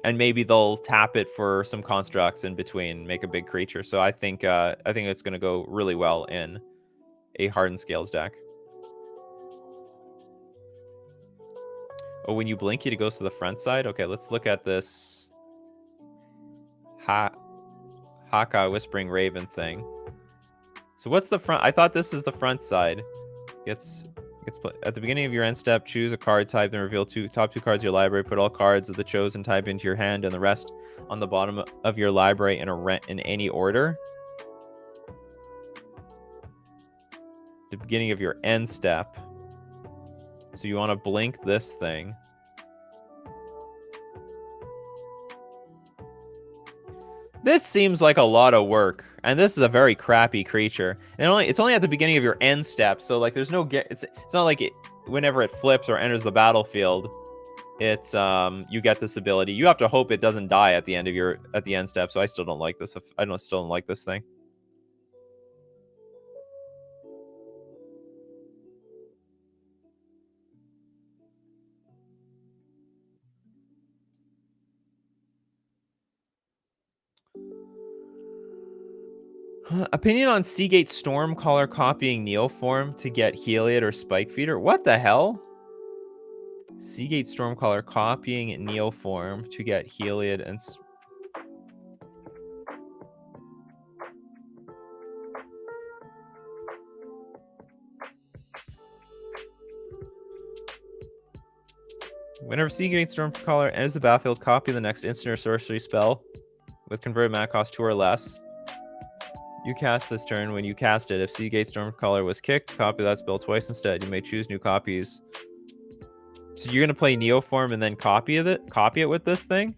And maybe they'll tap it for some constructs in between, make a big creature. So I think it's gonna go really well in a Hardened Scales deck. Oh, when you blink it goes to the front side? Okay, let's look at this Haka Whispering Raven thing. So what's the front? I thought this is the front side. Gets put at the beginning of your end step, choose a card type, then reveal top two cards of your library. Put all cards of the chosen type into your hand and the rest on the bottom of your library in any order. The beginning of your end step. So you want to blink this thing. This seems like a lot of work, and this is a very crappy creature. And it's only at the beginning of your end step, so like there's no it's not like whenever it flips or enters the battlefield, it's you get this ability. You have to hope it doesn't die at the end step. So I still don't like this. Still don't like this thing. Opinion on Seagate Stormcaller copying Neoform to get Heliod or Spike Feeder? What the hell? Seagate Stormcaller copying Neoform to get Heliod and... Whenever Seagate Stormcaller enters the battlefield, copy the next instant or sorcery spell with converted mana cost 2 or less. You cast this turn. When you cast it, if Seagate Stormcaller was kicked, copy that spell twice instead. You may choose new copies. So you're gonna play Neoform and then copy it with this thing?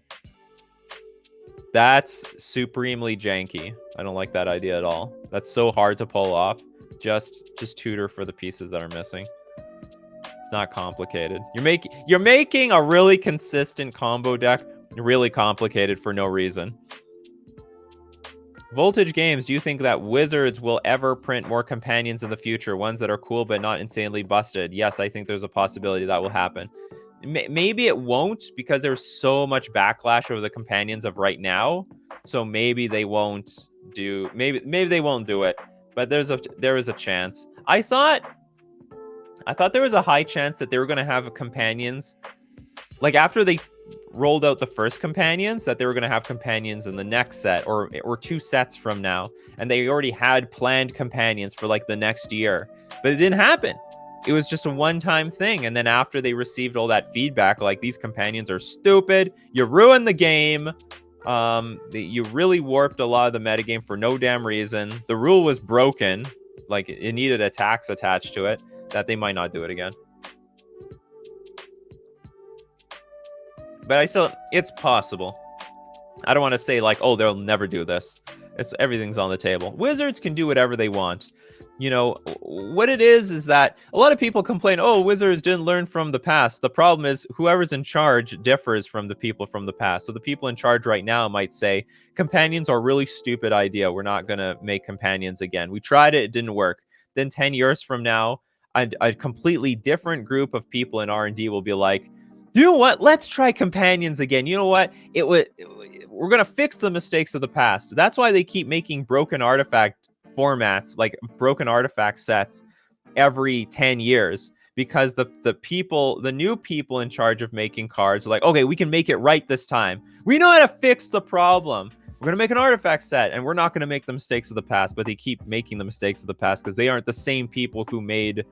That's supremely janky. I don't like that idea at all. That's so hard to pull off. Just tutor for the pieces that are missing. It's not complicated. You're making a really consistent combo deck really complicated for no reason. Voltage Games, do you think that Wizards will ever print more companions in the future? Ones that are cool but not insanely busted? Yes, I think there's a possibility that will happen. Maybe it won't because there's so much backlash over the companions of right now. So maybe they won't do... Maybe they won't do it. But there is a chance. I thought there was a high chance that they were going to have companions. Like after they rolled out the first companions, that they were going to have companions in the next set or 2 sets from now, and they already had planned companions for like the next year, but it didn't happen. It was just a one-time thing. And then after they received all that feedback, like, these companions are stupid, you ruined the game, you really warped a lot of the metagame for no damn reason, the rule was broken, like it needed a tax attached to it, that they might not do it again. But it's possible. I don't want to say like, oh, they'll never do this. Everything's on the table. Wizards can do whatever they want. You know, what it is that a lot of people complain, oh, Wizards didn't learn from the past. The problem is whoever's in charge differs from the people from the past. So the people in charge right now might say, companions are a really stupid idea. We're not going to make companions again. We tried it. It didn't work. Then 10 years from now, a completely different group of people in R&D will be like, you know what? Let's try companions again. You know what? We're going to fix the mistakes of the past. That's why they keep making broken artifact formats, like broken artifact sets, every 10 years. Because the new people in charge of making cards are like, okay, we can make it right this time. We know how to fix the problem. We're going to make an artifact set, and we're not going to make the mistakes of the past. But they keep making the mistakes of the past because they aren't the same people who made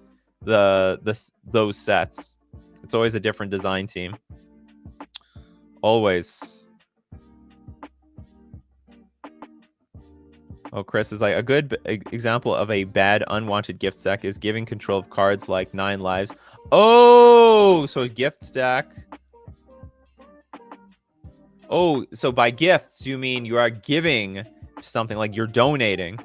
those sets. It's always a different design team. Always. Oh, Chris is like, a good example of a bad unwanted gift stack is giving control of cards like 9 lives. Oh, so a gift stack. Oh, so by gifts, you mean you are giving something, like you're donating.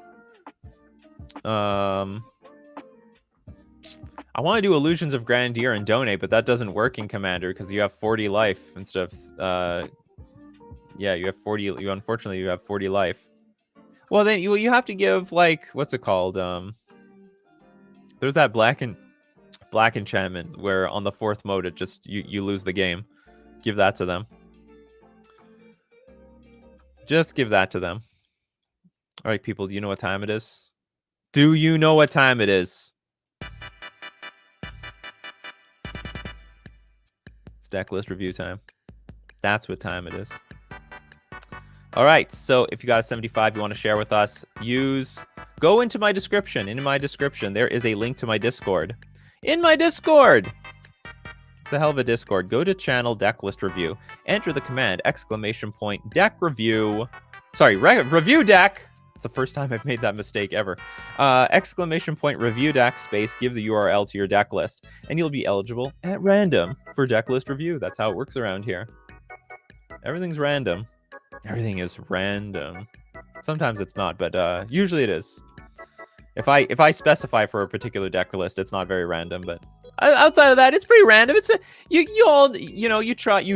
I want to do Illusions of Grandeur and donate, but that doesn't work in Commander because you have 40 life instead of... yeah, you have 40... Unfortunately, you have 40 life. Well, then you have to give, like... What's it called? There's that black enchantment where on the 4th mode, it just... You lose the game. Give that to them. Just give that to them. All right, people, do you know what time it is? Do you know what time it is? It's Decklist review time. That's what time it is. All right, so if you got a 75 you want to share with us, go into my description. In my description, there is a link to my Discord. In my Discord! It's a hell of a Discord. Go to channel Decklist Review. Enter the command, !deck review. Sorry, review deck. It's the first time I've made that mistake ever. ! Review deck space, give the URL to your deck list, and you'll be eligible at random for Decklist Review. That's how it works around here. Everything's random. Everything is random. Sometimes it's not, but usually it is. If I specify for a particular deck list, it's not very random, but outside of that, it's pretty random. It's you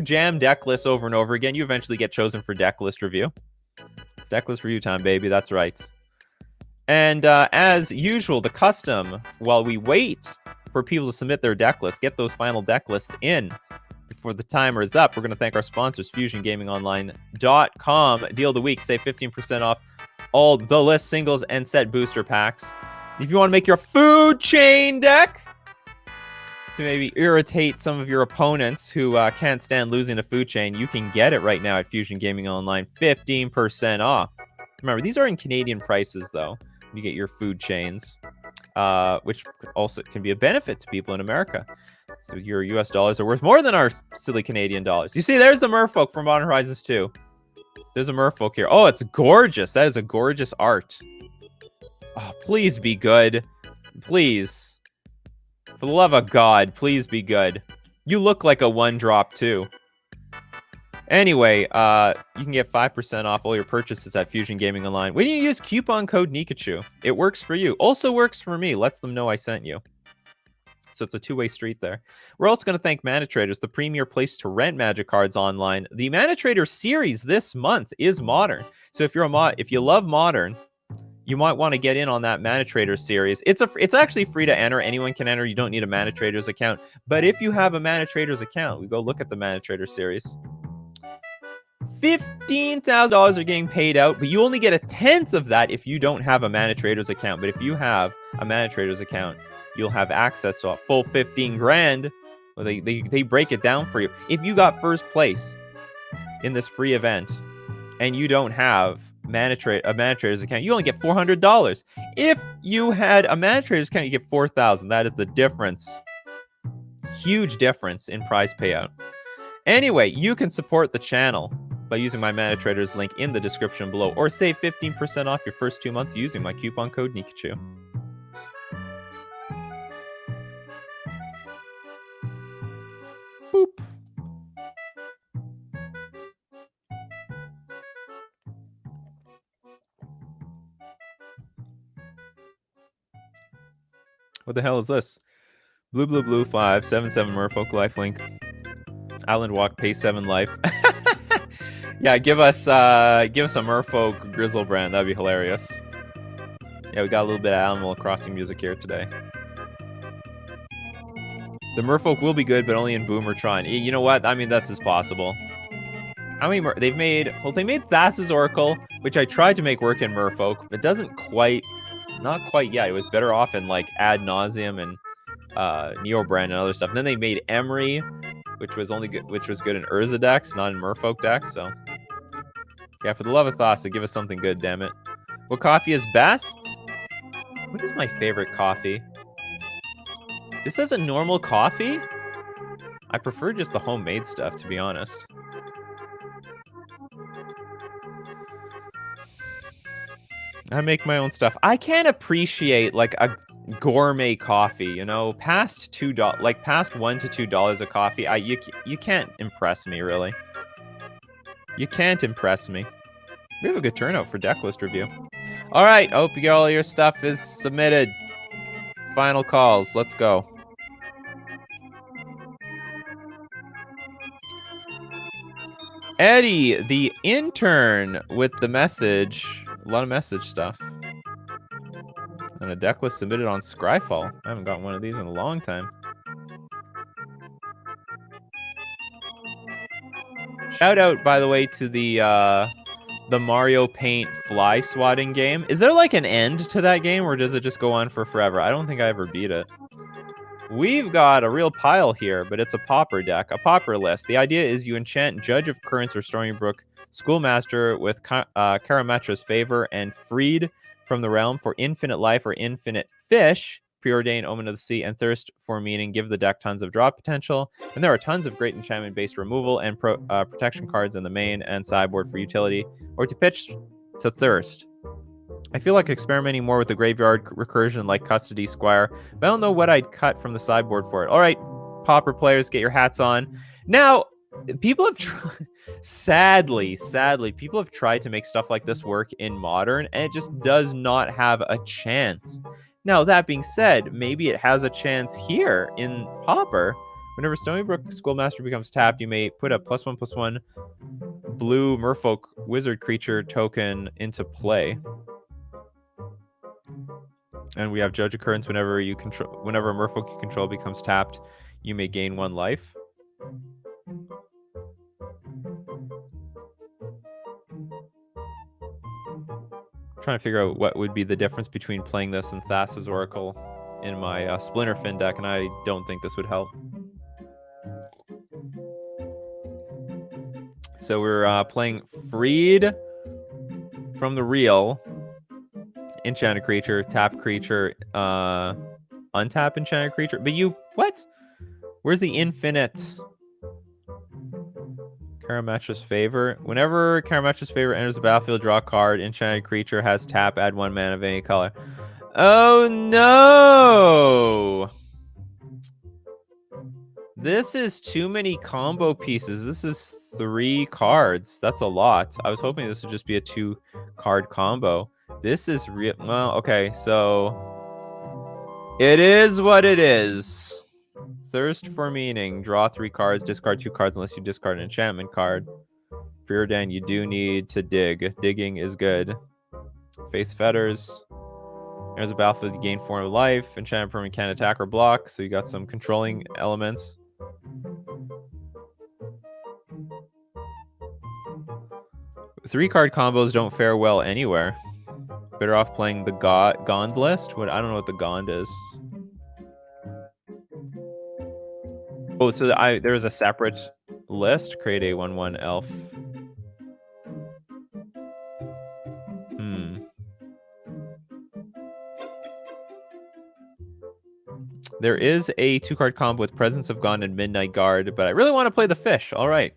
jam deck lists over and over again. You eventually get chosen for Decklist Review. It's Decklist Review time, baby. That's right. And as usual, the custom, while we wait for people to submit their deck lists, get those final deck lists in before the timer is up, we're going to thank our sponsors, FusionGamingOnline.com. Deal of the week. Save 15% off all the list singles and set booster packs. If you want to make your food chain deck to maybe irritate some of your opponents who can't stand losing a food chain, you can get it right now at Fusion Gaming Online, 15% off. Remember, these are in Canadian prices, though. You get your food chains, which also can be a benefit to people in America. So your US dollars are worth more than our silly Canadian dollars. You see, there's the Merfolk from Modern Horizons 2. There's a Merfolk here. Oh, it's gorgeous. That is a gorgeous art. Oh, please be good. Please. For the love of God, please be good. You look like a one-drop, too. Anyway, you can get 5% off all your purchases at Fusion Gaming Online when you use coupon code Nikachu. It works for you. Also works for me. Lets them know I sent you. So it's a two-way street there. We're also going to thank Mana Traders, the premier place to rent Magic cards online. The Mana Trader series this month is Modern. So if you're if you love Modern, you might want to get in on that Mana Traders series. It's actually free to enter. Anyone can enter. You don't need a Mana Traders account. But if you have a Mana Traders account, we go look at the Mana Trader series. $15,000 are getting paid out, but you only get a tenth of that if you don't have a Mana Traders account. But if you have a Mana Traders account, you'll have access to a full 15 grand. Well, they break it down for you. If you got first place in this free event and you don't have a Mana Traders account, you only get $400. If you had a Mana Traders account, you get $4,000. That is the difference. Huge difference in prize payout. Anyway, you can support the channel by using my Mana Traders link in the description below, or save 15% off your first 2 months using my coupon code Nikachu. Boop. What the hell is this? Blue, blue, blue, 577 Merfolk lifelink. Island Walk, pay 7 life. Yeah, give us a Merfolk Grizzlebrand. That'd be hilarious. Yeah, we got a little bit of Animal Crossing music here today. The Merfolk will be good, but only in Boomertron. You know what? I mean, that's as possible. How many they've made? Well, they made Thassa's Oracle, which I tried to make work in Merfolk, but doesn't quite, not quite yet. It was better off in like Ad Nauseam and Neobrand and other stuff. And then they made Emery, which was good in Urza decks, not in Merfolk decks. So yeah, for the love of Thassa, give us something good, damn it. What coffee is best? What is my favorite coffee? Just as a normal coffee? I prefer just the homemade stuff, to be honest. I make my own stuff. I can't appreciate like a gourmet coffee, you know, past $2, like past $1 to $2 a coffee. You can't impress me, really. You can't impress me. We have a good turnout for Decklist review. All right, I hope you get all your stuff is submitted. Final calls. Let's go. Eddie, the intern, with the message. A lot of message stuff. And a Decklist submitted on Scryfall. I haven't gotten one of these in a long time. Shout out, by the way, to the Mario Paint fly swatting game. Is there like an end to that game, or does it just go on for forever? I don't think I ever beat it. We've got a real pile here, but it's a pauper deck, a pauper list. The idea is you enchant Judge of Currents or Stormybrook Schoolmaster with Karametra's Favor and Freed from the Realm for infinite life or infinite fish, Preordained Omen of the Sea, and Thirst for Meaning. Give the deck tons of draw potential. And there are tons of great enchantment-based removal and protection cards in the main and sideboard for utility, or to pitch to Thirst. I feel like experimenting more with the graveyard recursion like Custody Squire, but I don't know what I'd cut from the sideboard for it. All right, pauper players, get your hats on. Now, people have sadly, people have tried to make stuff like this work in Modern, and it just does not have a chance. Now, that being said, maybe it has a chance here in Pauper. Whenever Stormybrook Schoolmaster becomes tapped, you may put a +1/+1 blue Merfolk wizard creature token into play. And we have Judge Occurrence. Whenever a Merfolk you control becomes tapped, you may gain 1 life. Trying to figure out what would be the difference between playing this and Thassa's Oracle in my Splinterfin deck, and I don't think this would help. So we're playing Freed from the Real. Enchanted creature, tap creature, untap enchanted creature. But you, what? Where's the infinite? Karamatra's Favor. Whenever Karamatra's Favor enters the battlefield, draw a card. Enchanted creature has tap, add 1 mana of any color. Oh no! This is too many combo pieces. This is 3 cards. That's a lot. I was hoping this would just be a 2-card combo. This is real. Well, okay, so it is what it is. Thirst for Meaning. Draw 3 cards, discard 2 cards unless you discard an enchantment card. Preordain, you do need to dig. Digging is good. Face Fetters. There's a battlefield, you gain 4 of life. Enchanted permanent can't attack or block, so you got some controlling elements. Three-card combos don't fare well anywhere. Better off playing the Gond list. What, I don't know what the Gond is. Oh, so there's a separate list. Create a 1/1 elf. There is a 2-card combo with Presence of Gond and Midnight Guard, but I really want to play the fish. All right.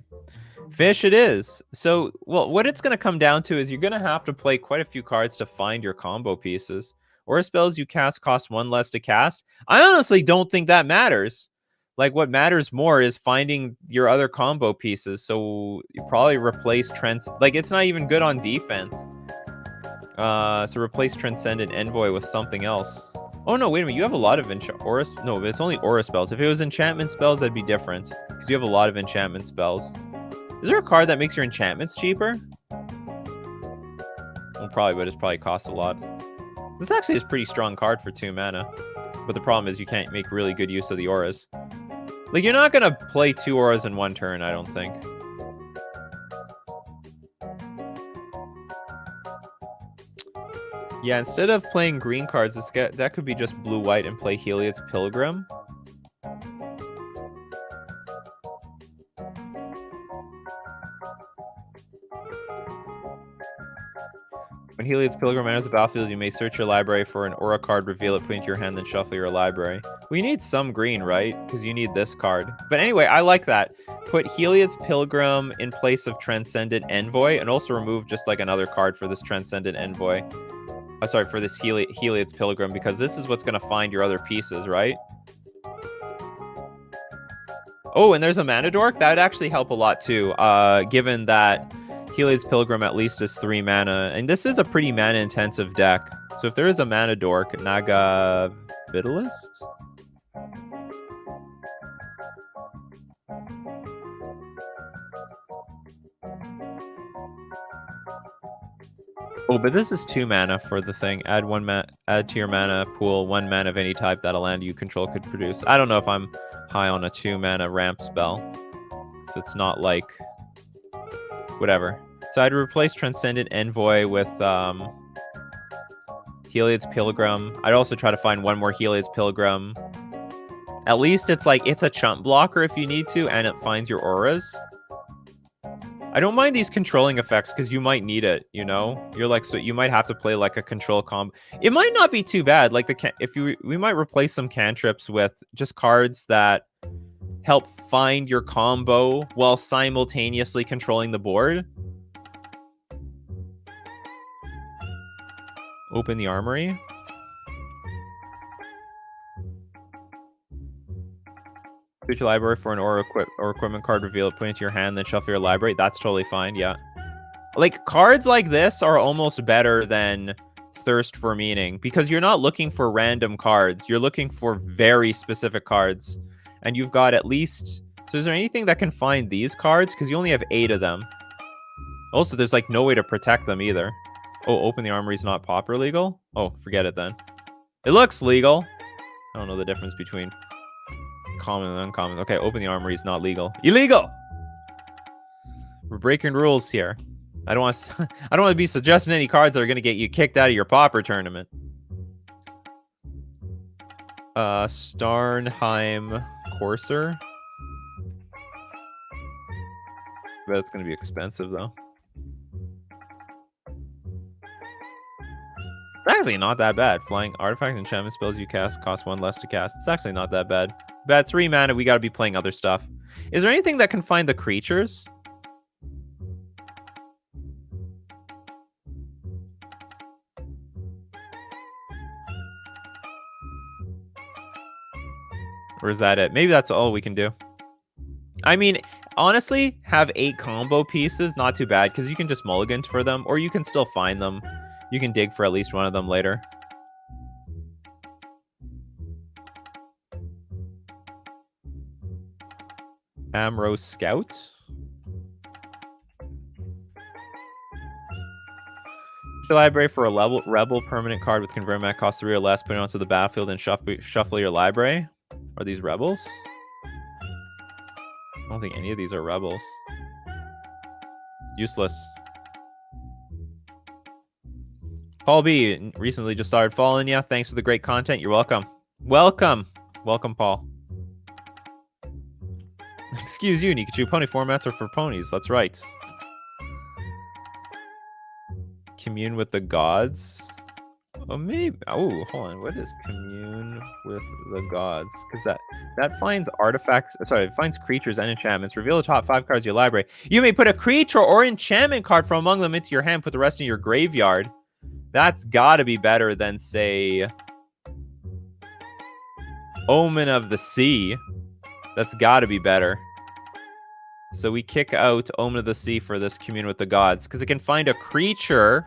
Fish it is. So, well, what it's going to come down to is you're going to have to play quite a few cards to find your combo pieces. Or spells you cast cost 1 less to cast. I honestly don't think that matters. Like, what matters more is finding your other combo pieces. So, you probably replace like, it's not even good on defense. So replace Transcendent Envoy with something else. Oh, no, wait a minute. You have a lot of aura. No, but it's only aura spells. If it was enchantment spells, that'd be different. Because you have a lot of enchantment spells. Is there a card that makes your enchantments cheaper? Well, probably, but it probably costs a lot. This actually is a pretty strong card for 2 mana. But the problem is you can't make really good use of the auras. Like, you're not going to play 2 auras in 1 turn, I don't think. Yeah, instead of playing green cards, that could be just blue-white and play Heliod's Pilgrim. When Heliod's Pilgrim enters the battlefield, you may search your library for an aura card, reveal it, put it into your hand, then shuffle your library. We need some green, right? Because you need this card. But anyway, I like that. Put Heliod's Pilgrim in place of Transcendent Envoy, and also remove just like another card for this Transcendent Envoy. Oh, sorry, for this Heliod's Pilgrim, because this is what's going to find your other pieces, right? Oh, and there's a Mana Dork? That would actually help a lot, too, given that Heliod's Pilgrim at least is 3 mana, and this is a pretty mana-intensive deck. So if there is a Mana Dork, Naga Vitalist? Oh, but this is 2 mana for the thing. Add to your mana pool 1 mana of any type that a land you control could produce. I don't know if I'm high on a 2 mana ramp spell. So it's not like whatever. So I'd replace Transcendent Envoy with Heliod's Pilgrim. I'd also try to find 1 more Heliod's Pilgrim. At least it's like it's a chump blocker if you need to, and it finds your auras. I don't mind these controlling effects because you might need it, you know? You're like, so you might have to play like a control combo. It might not be too bad. Like we might replace some cantrips with just cards that help find your combo while simultaneously controlling the board. Open the armory. Search your library for an aura equipment card, reveal it, put it into your hand, then shuffle your library. That's totally fine, yeah. Like, cards like this are almost better than Thirst for Meaning, because you're not looking for random cards. You're looking for very specific cards. And you've got at least... So is there anything that can find these cards? Because you only have 8 of them. Also, there's, like, no way to protect them either. Oh, open the armory is not pauper legal? Oh, forget it then. It looks legal. I don't know the difference between common and uncommon. Okay, open the armory is not legal. Illegal! We're breaking rules here. I don't want to, I don't want to be suggesting any cards that are going to get you kicked out of your Pauper tournament. Starnheim Courser. Bet it's going to be expensive, though. It's actually not that bad. Flying artifact enchantment spells you cast cost 1 less to cast. It's actually not that bad. But at 3 mana, we got to be playing other stuff. Is there anything that can find the creatures? Or is that it? Maybe that's all we can do. I mean, honestly, have 8 combo pieces, not too bad, because you can just mulligan for them, or you can still find them. You can dig for at least one of them later. Amrose Scout. Library for a rebel permanent card with convert mana cost 3 or less, put it onto the battlefield and shuffle your library. Are these rebels? I don't think any of these are rebels. Useless. Paul B recently just started following you. Thanks for the great content. You're welcome. Welcome. Welcome, Paul. Excuse you, Nikachu. Pony formats are for ponies. That's right. Commune with the gods. Oh, maybe. Oh, hold on. What is commune with the gods? Because that finds artifacts. Sorry, it finds creatures and enchantments. Reveal the top 5 cards of your library. You may put a creature or enchantment card from among them into your hand. Put the rest in your graveyard. That's got to be better than, say, Omen of the Sea. That's got to be better. So we kick out Omen of the Sea for this Commune with the Gods, because it can find a creature,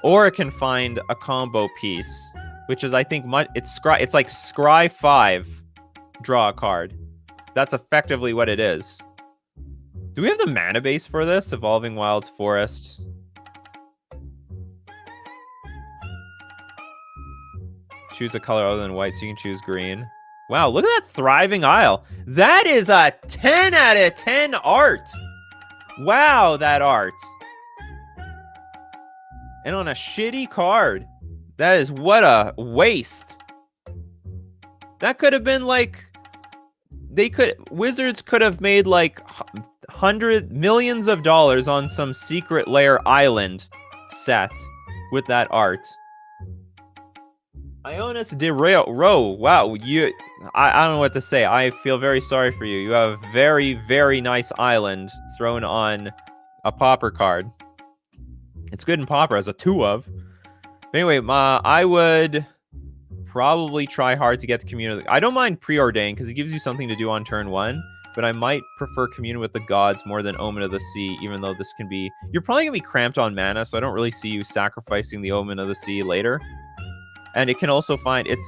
or it can find a combo piece, which is, I think, it's like Scry 5, draw a card. That's effectively what it is. Do we have the mana base for this? Evolving Wilds Forest. Choose a color other than white, so you can choose green. Wow, look at that Thriving Isle. That is a 10 out of 10 art. Wow, that art. And on a shitty card. That is what a waste. That could have been like... Wizards could have made like millions of dollars on some secret lair island set with that art. Ionis de Row. Wow, I don't know what to say. I feel very sorry for you. You have a very, very nice island thrown on a Pauper card. It's good in Pauper as a 2 of. But anyway, I would probably try hard to get the community. I don't mind Preordain because it gives you something to do on turn 1. But I might prefer Commune with the Gods more than Omen of the Sea, even though this can be... You're probably going to be cramped on mana, so I don't really see you sacrificing the Omen of the Sea later. And it can also find it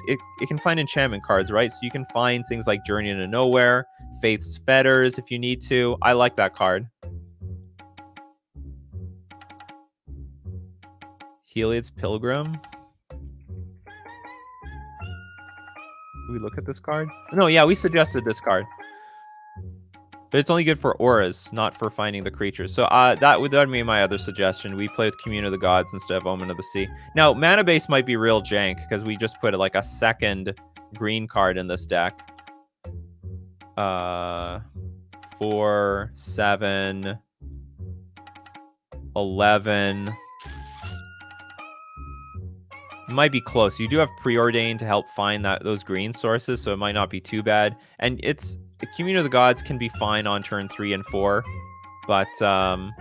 can find enchantment cards, right? So you can find things like Journey into Nowhere, Faith's Fetters if you need to. I like that card. Heliod's Pilgrim. Did we look at this card? No, yeah, we suggested this card. But it's only good for auras, not for finding the creatures. So that would be my other suggestion. We play with Commune of the Gods instead of Omen of the Sea. Now, mana base might be real jank, because we just put like a second green card in this deck. 4, 7, 11. It might be close. You do have Preordain to help find those green sources, so it might not be too bad. And the Commune of the Gods can be fine on turn 3 and 4, but so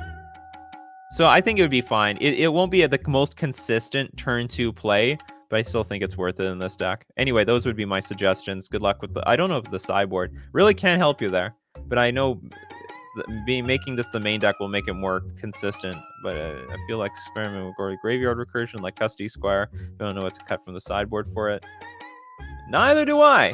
I think it would be fine. It won't be the most consistent turn 2 play, but I still think it's worth it in this deck. Anyway, those would be my suggestions. Good luck with I don't know if the sideboard really can't help you there, but I know making this the main deck will make it more consistent. But I feel like experimenting with Graveyard Recursion, like Custody Squire. I don't know what to cut from the sideboard for it. Neither do I.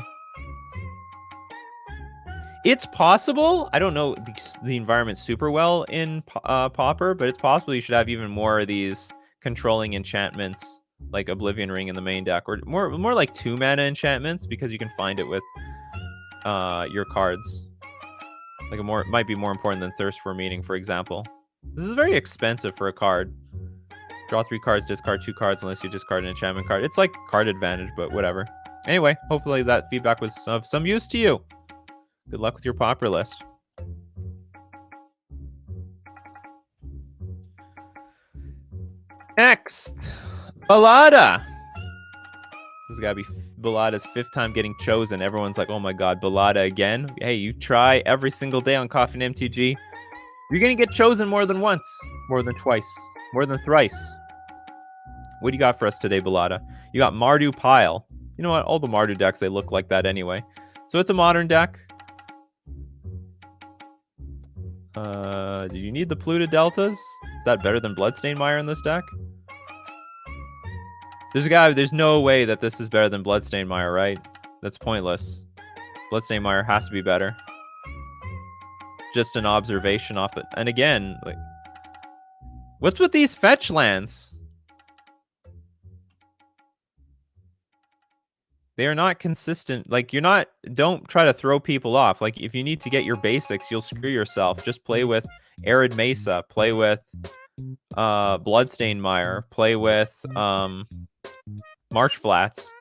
It's possible. I don't know the environment super well in Pauper, but it's possible you should have even more of these controlling enchantments, like Oblivion Ring in the main deck, or more like 2 mana enchantments, because you can find it with your cards. Like it might be more important than Thirst for Meaning, for example. This is very expensive for a card. Draw 3 cards, discard 2 cards unless you discard an enchantment card. It's like card advantage, but whatever. Anyway, hopefully that feedback was of some use to you. Good luck with your popper list. Next, Balada. This has got to be Balada's 5th time getting chosen. Everyone's like, oh my god, Balada again? Hey, you try every single day on Coffee and MTG. You're going to get chosen more than once, more than twice, more than thrice. What do you got for us today, Balada? You got Mardu Pile. You know what? All the Mardu decks, they look like that anyway. So it's a modern deck. Do you need the Pluto Deltas? Is that better than Bloodstained Mire in this deck? There's no way that this is better than Bloodstained Mire, right? That's pointless. Bloodstained Mire has to be better. Just an observation off it. And again, like, what's with these fetch lands? They are not consistent. Like, don't try to throw people off. Like, if you need to get your basics, you'll screw yourself. Just play with Arid Mesa. Play with Bloodstained Mire. Play with Marsh Flats.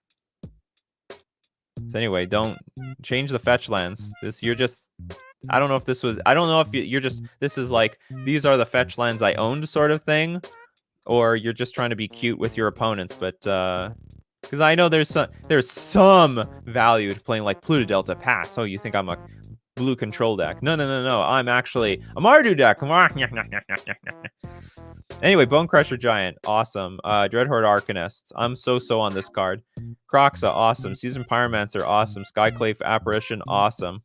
So anyway, don't change the fetch lands. I don't know if this is like, these are the fetch lands I owned sort of thing, or you're just trying to be cute with your opponents, but because I know there's some value to playing like Pluto Delta Pass. Oh, you think I'm a blue control deck? No. I'm actually a Mardu deck. Come on. Anyway, Bone Crusher Giant, awesome. Dreadhorde Arcanists, I'm so on this card. Croxa, awesome. Seasoned Pyromancer, awesome. Skyclave Apparition, awesome.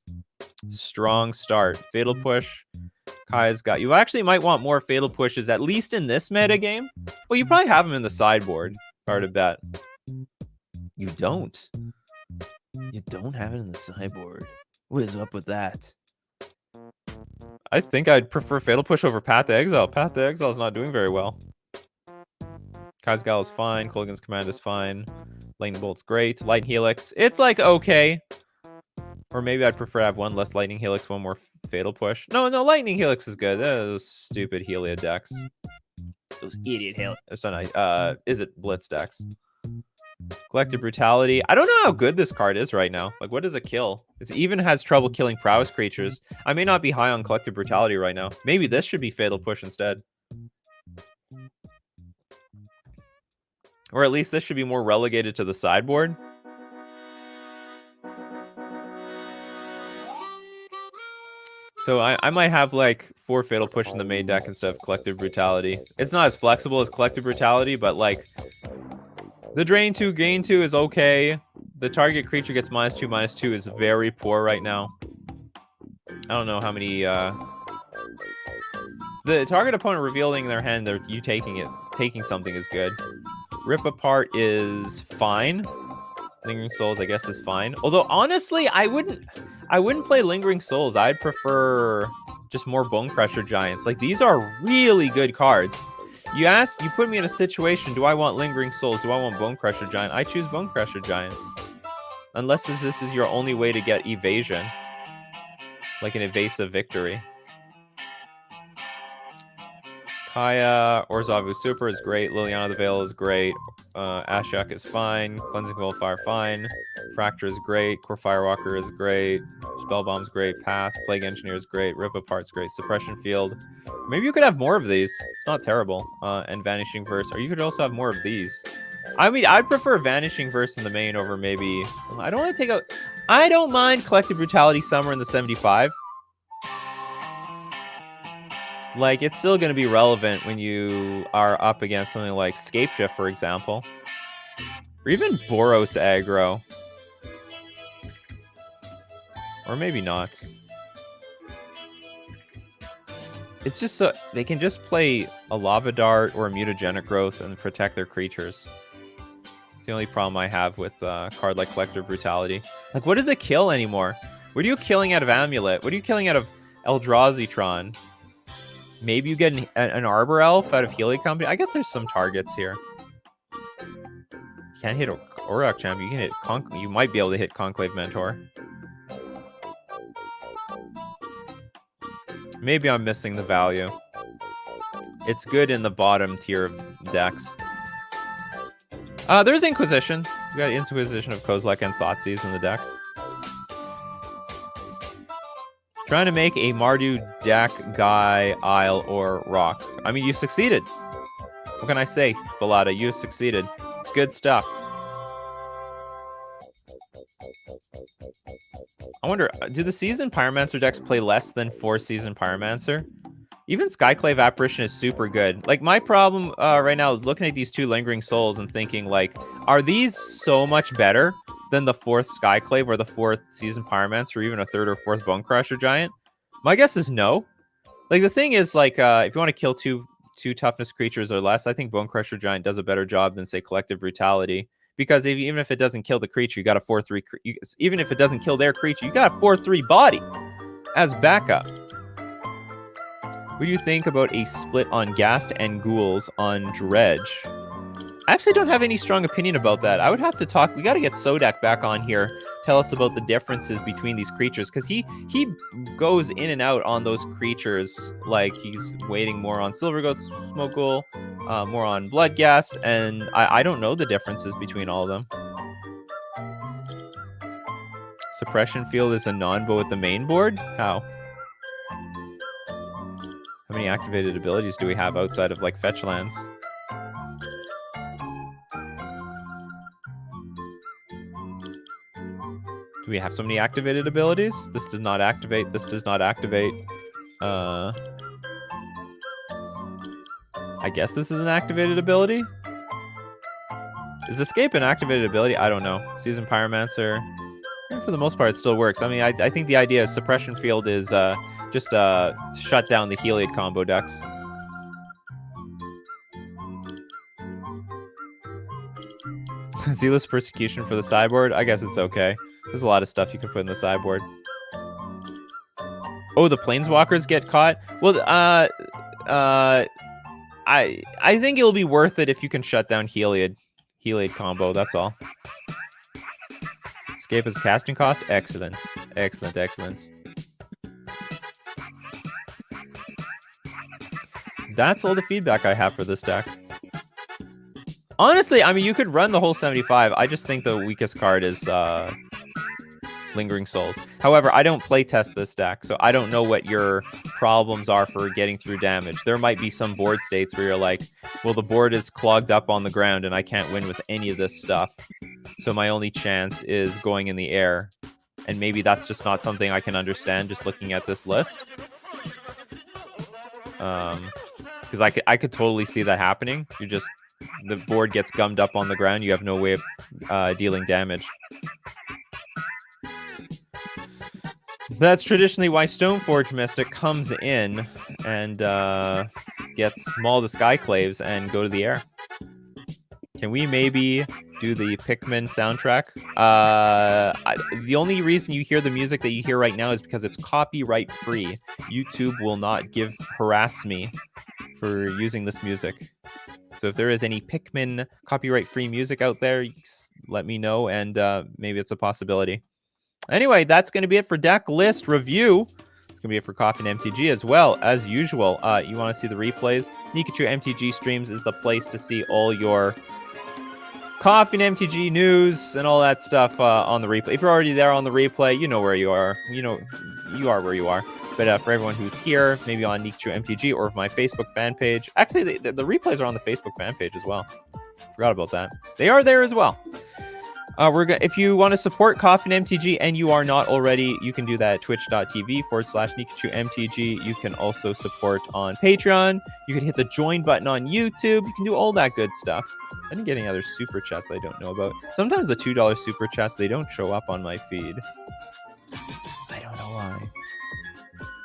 Strong start. Fatal Push. Kai's got you. Actually might want more Fatal Pushes, at least in this meta game. Well, you probably have them in the sideboard. Hard to bet. You don't. You don't have it in the sideboard. What is up with that? I think I'd prefer Fatal Push over Path to Exile. Path to Exile is not doing very well. Kai'Sgal is fine. Kolaghan's Command is fine. Lightning Bolt's great. Light Helix, it's like okay. Or maybe I'd prefer to have one less Lightning Helix, one more Fatal Push. No, Lightning Helix is good. Those stupid Helia decks. Those idiot Helix. Is it Blitz decks? Collective Brutality. I don't know how good this card is right now. Like, what does it kill? It even has trouble killing prowess creatures. I may not be high on Collective Brutality right now. Maybe this should be Fatal Push instead. Or at least this should be more relegated to the sideboard. So I might have like 4 Fatal Push in the main deck instead of Collective Brutality. It's not as flexible as Collective Brutality, but like the Drain 2, Gain 2 is okay. The target creature gets -2/-2 is very poor right now. I don't know how many the target opponent revealing their hand, you taking something is good. Rip Apart is fine. Lingering Souls, I guess, is fine. Although honestly, I wouldn't play Lingering Souls. I'd prefer just more Bone Crusher Giants. Like, these are really good cards. You put me in a situation, do I want Lingering Souls? Do I want Bone Crusher Giant? I choose Bone Crusher Giant. Unless this is your only way to get evasion. Like an evasive victory. Kaya, Orzavu Super is great. Liliana the Veil is great. Ashok is fine. Cleansing Wildfire, fine. Fracture is great. Core Firewalker is great. Spellbomb's great. Path. Plague Engineer is great. Rip Apart's great. Suppression Field. Maybe you could have more of these. It's not terrible. And Vanishing Verse. Or you could also have more of these. I mean, I'd prefer Vanishing Verse in the main over maybe... I don't mind Collective Brutality Summer in the 75. Like, it's still going to be relevant when you are up against something like Scapeshift, for example. Or even Boros aggro. Or maybe not. It's just so... They can just play a Lava Dart or a Mutagenic Growth and protect their creatures. It's the only problem I have with a card like Collective Brutality. Like, what does it kill anymore? What are you killing out of Amulet? What are you killing out of Eldrazi-tron? Maybe you get an Arbor Elf out of Healy Company. I guess there's some targets here. You can't hit Auroch Champ. You can hit you might be able to hit Conclave Mentor. Maybe I'm missing the value. It's good in the bottom tier of decks. There's Inquisition. We got Inquisition of Kozilek and Thoughtseize in the deck. Trying to make a Mardu deck, Guy, Isle, or Rock. I mean, you succeeded. What can I say, Balada? You succeeded. It's good stuff. I wonder, do the Seasoned Pyromancer decks play less than 4 Seasoned Pyromancer? Even Skyclave Apparition is super good. Like, my problem right now is looking at these 2 Lingering Souls and thinking, like, are these so much better than the 4th Skyclave or the 4th Seasoned Pyromancer or even a 3rd or 4th Bonecrusher Giant? My guess is no. Like, the thing is, like, if you want to kill two toughness creatures or less, I think Bonecrusher Giant does a better job than, say, Collective Brutality. Because even if it doesn't kill the creature, you got a 4/3. Even if it doesn't kill their creature, you got a 4/3 body as backup. What do you think about a split on Ghast and Ghouls on Dredge? I actually don't have any strong opinion about that. I would have to talk. We got to get Sodak back on here. Tell us about the differences between these creatures, because he goes in and out on those creatures. Like, he's waiting more on Silver Goat, Smoke Ghoul, more on Bloodghast, and I don't know the differences between all of them. Suppression Field is a non-bow with the main board? How? How many activated abilities do we have outside of, like, fetch lands? Do we have so many activated abilities? This does not activate. This does not activate. I guess this is an activated ability? Is Escape an activated ability? I don't know. Seasoned Pyromancer. For the most part, it still works. I mean, I think the idea of Suppression Field is just shut down the Heliod combo decks. Zealous Persecution for the sideboard? I guess it's okay. There's a lot of stuff you can put in the sideboard. Oh, the Planeswalkers get caught? Well, I think it'll be worth it if you can shut down Heliod combo, that's all. Escape as casting cost? Excellent. Excellent, excellent. That's all the feedback I have for this deck. Honestly, I mean, you could run the whole 75. I just think the weakest card is Lingering Souls. However, I don't play test this deck, so I don't know what your problems are for getting through damage. There might be some board states where you're like, well, the board is clogged up on the ground and I can't win with any of this stuff. So my only chance is going in the air. And maybe that's just not something I can understand just looking at this list. Because I could totally see that happening. The board gets gummed up on the ground. You have no way of dealing damage. That's traditionally why Stoneforge Mystic comes in and gets Maul the Skyclaves and go to the air. Can we maybe do the Pikmin soundtrack? The only reason you hear the music that you hear right now is because it's copyright free. YouTube will not harass me for using this music. So if there is any Pikmin copyright-free music out there, let me know, and maybe it's a possibility. Anyway, that's going to be it for Decklist Review. It's going to be it for Coffee and MTG as well, as usual. You want to see the replays? Nikachu MTG Streams is the place to see all your Coffee and MTG news and all that stuff on the replay. If you're already there on the replay, you know where you are. You know, you are where you are. But for everyone who's here, maybe on Nikachu MTG or my Facebook fan page. Actually, the replays are on the Facebook fan page as well. Forgot about that. They are there as well. If you want to support Coffee and MTG and you are not already, you can do that at twitch.tv/Nikachu MTG. You can also support on Patreon. You can hit the join button on YouTube. You can do all that good stuff. I didn't get any other super chats I don't know about. Sometimes the $2 super chats, they don't show up on my feed. I don't know why.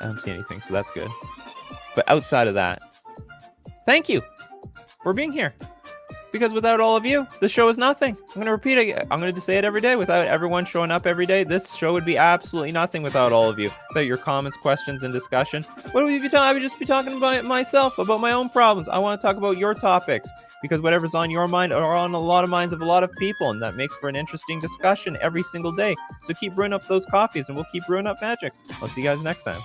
I don't see anything, so that's good. But outside of that, thank you for being here. Because without all of you, this show is nothing. I'm going to repeat it. I'm going to say it every day. Without everyone showing up every day, this show would be absolutely nothing without all of you. Without your comments, questions, and discussion. What would we be talking? I would just be talking about myself, about my own problems. I want to talk about your topics. Because whatever's on your mind are on a lot of minds of a lot of people. And that makes for an interesting discussion every single day. So keep brewing up those coffees and we'll keep brewing up magic. I'll see you guys next time.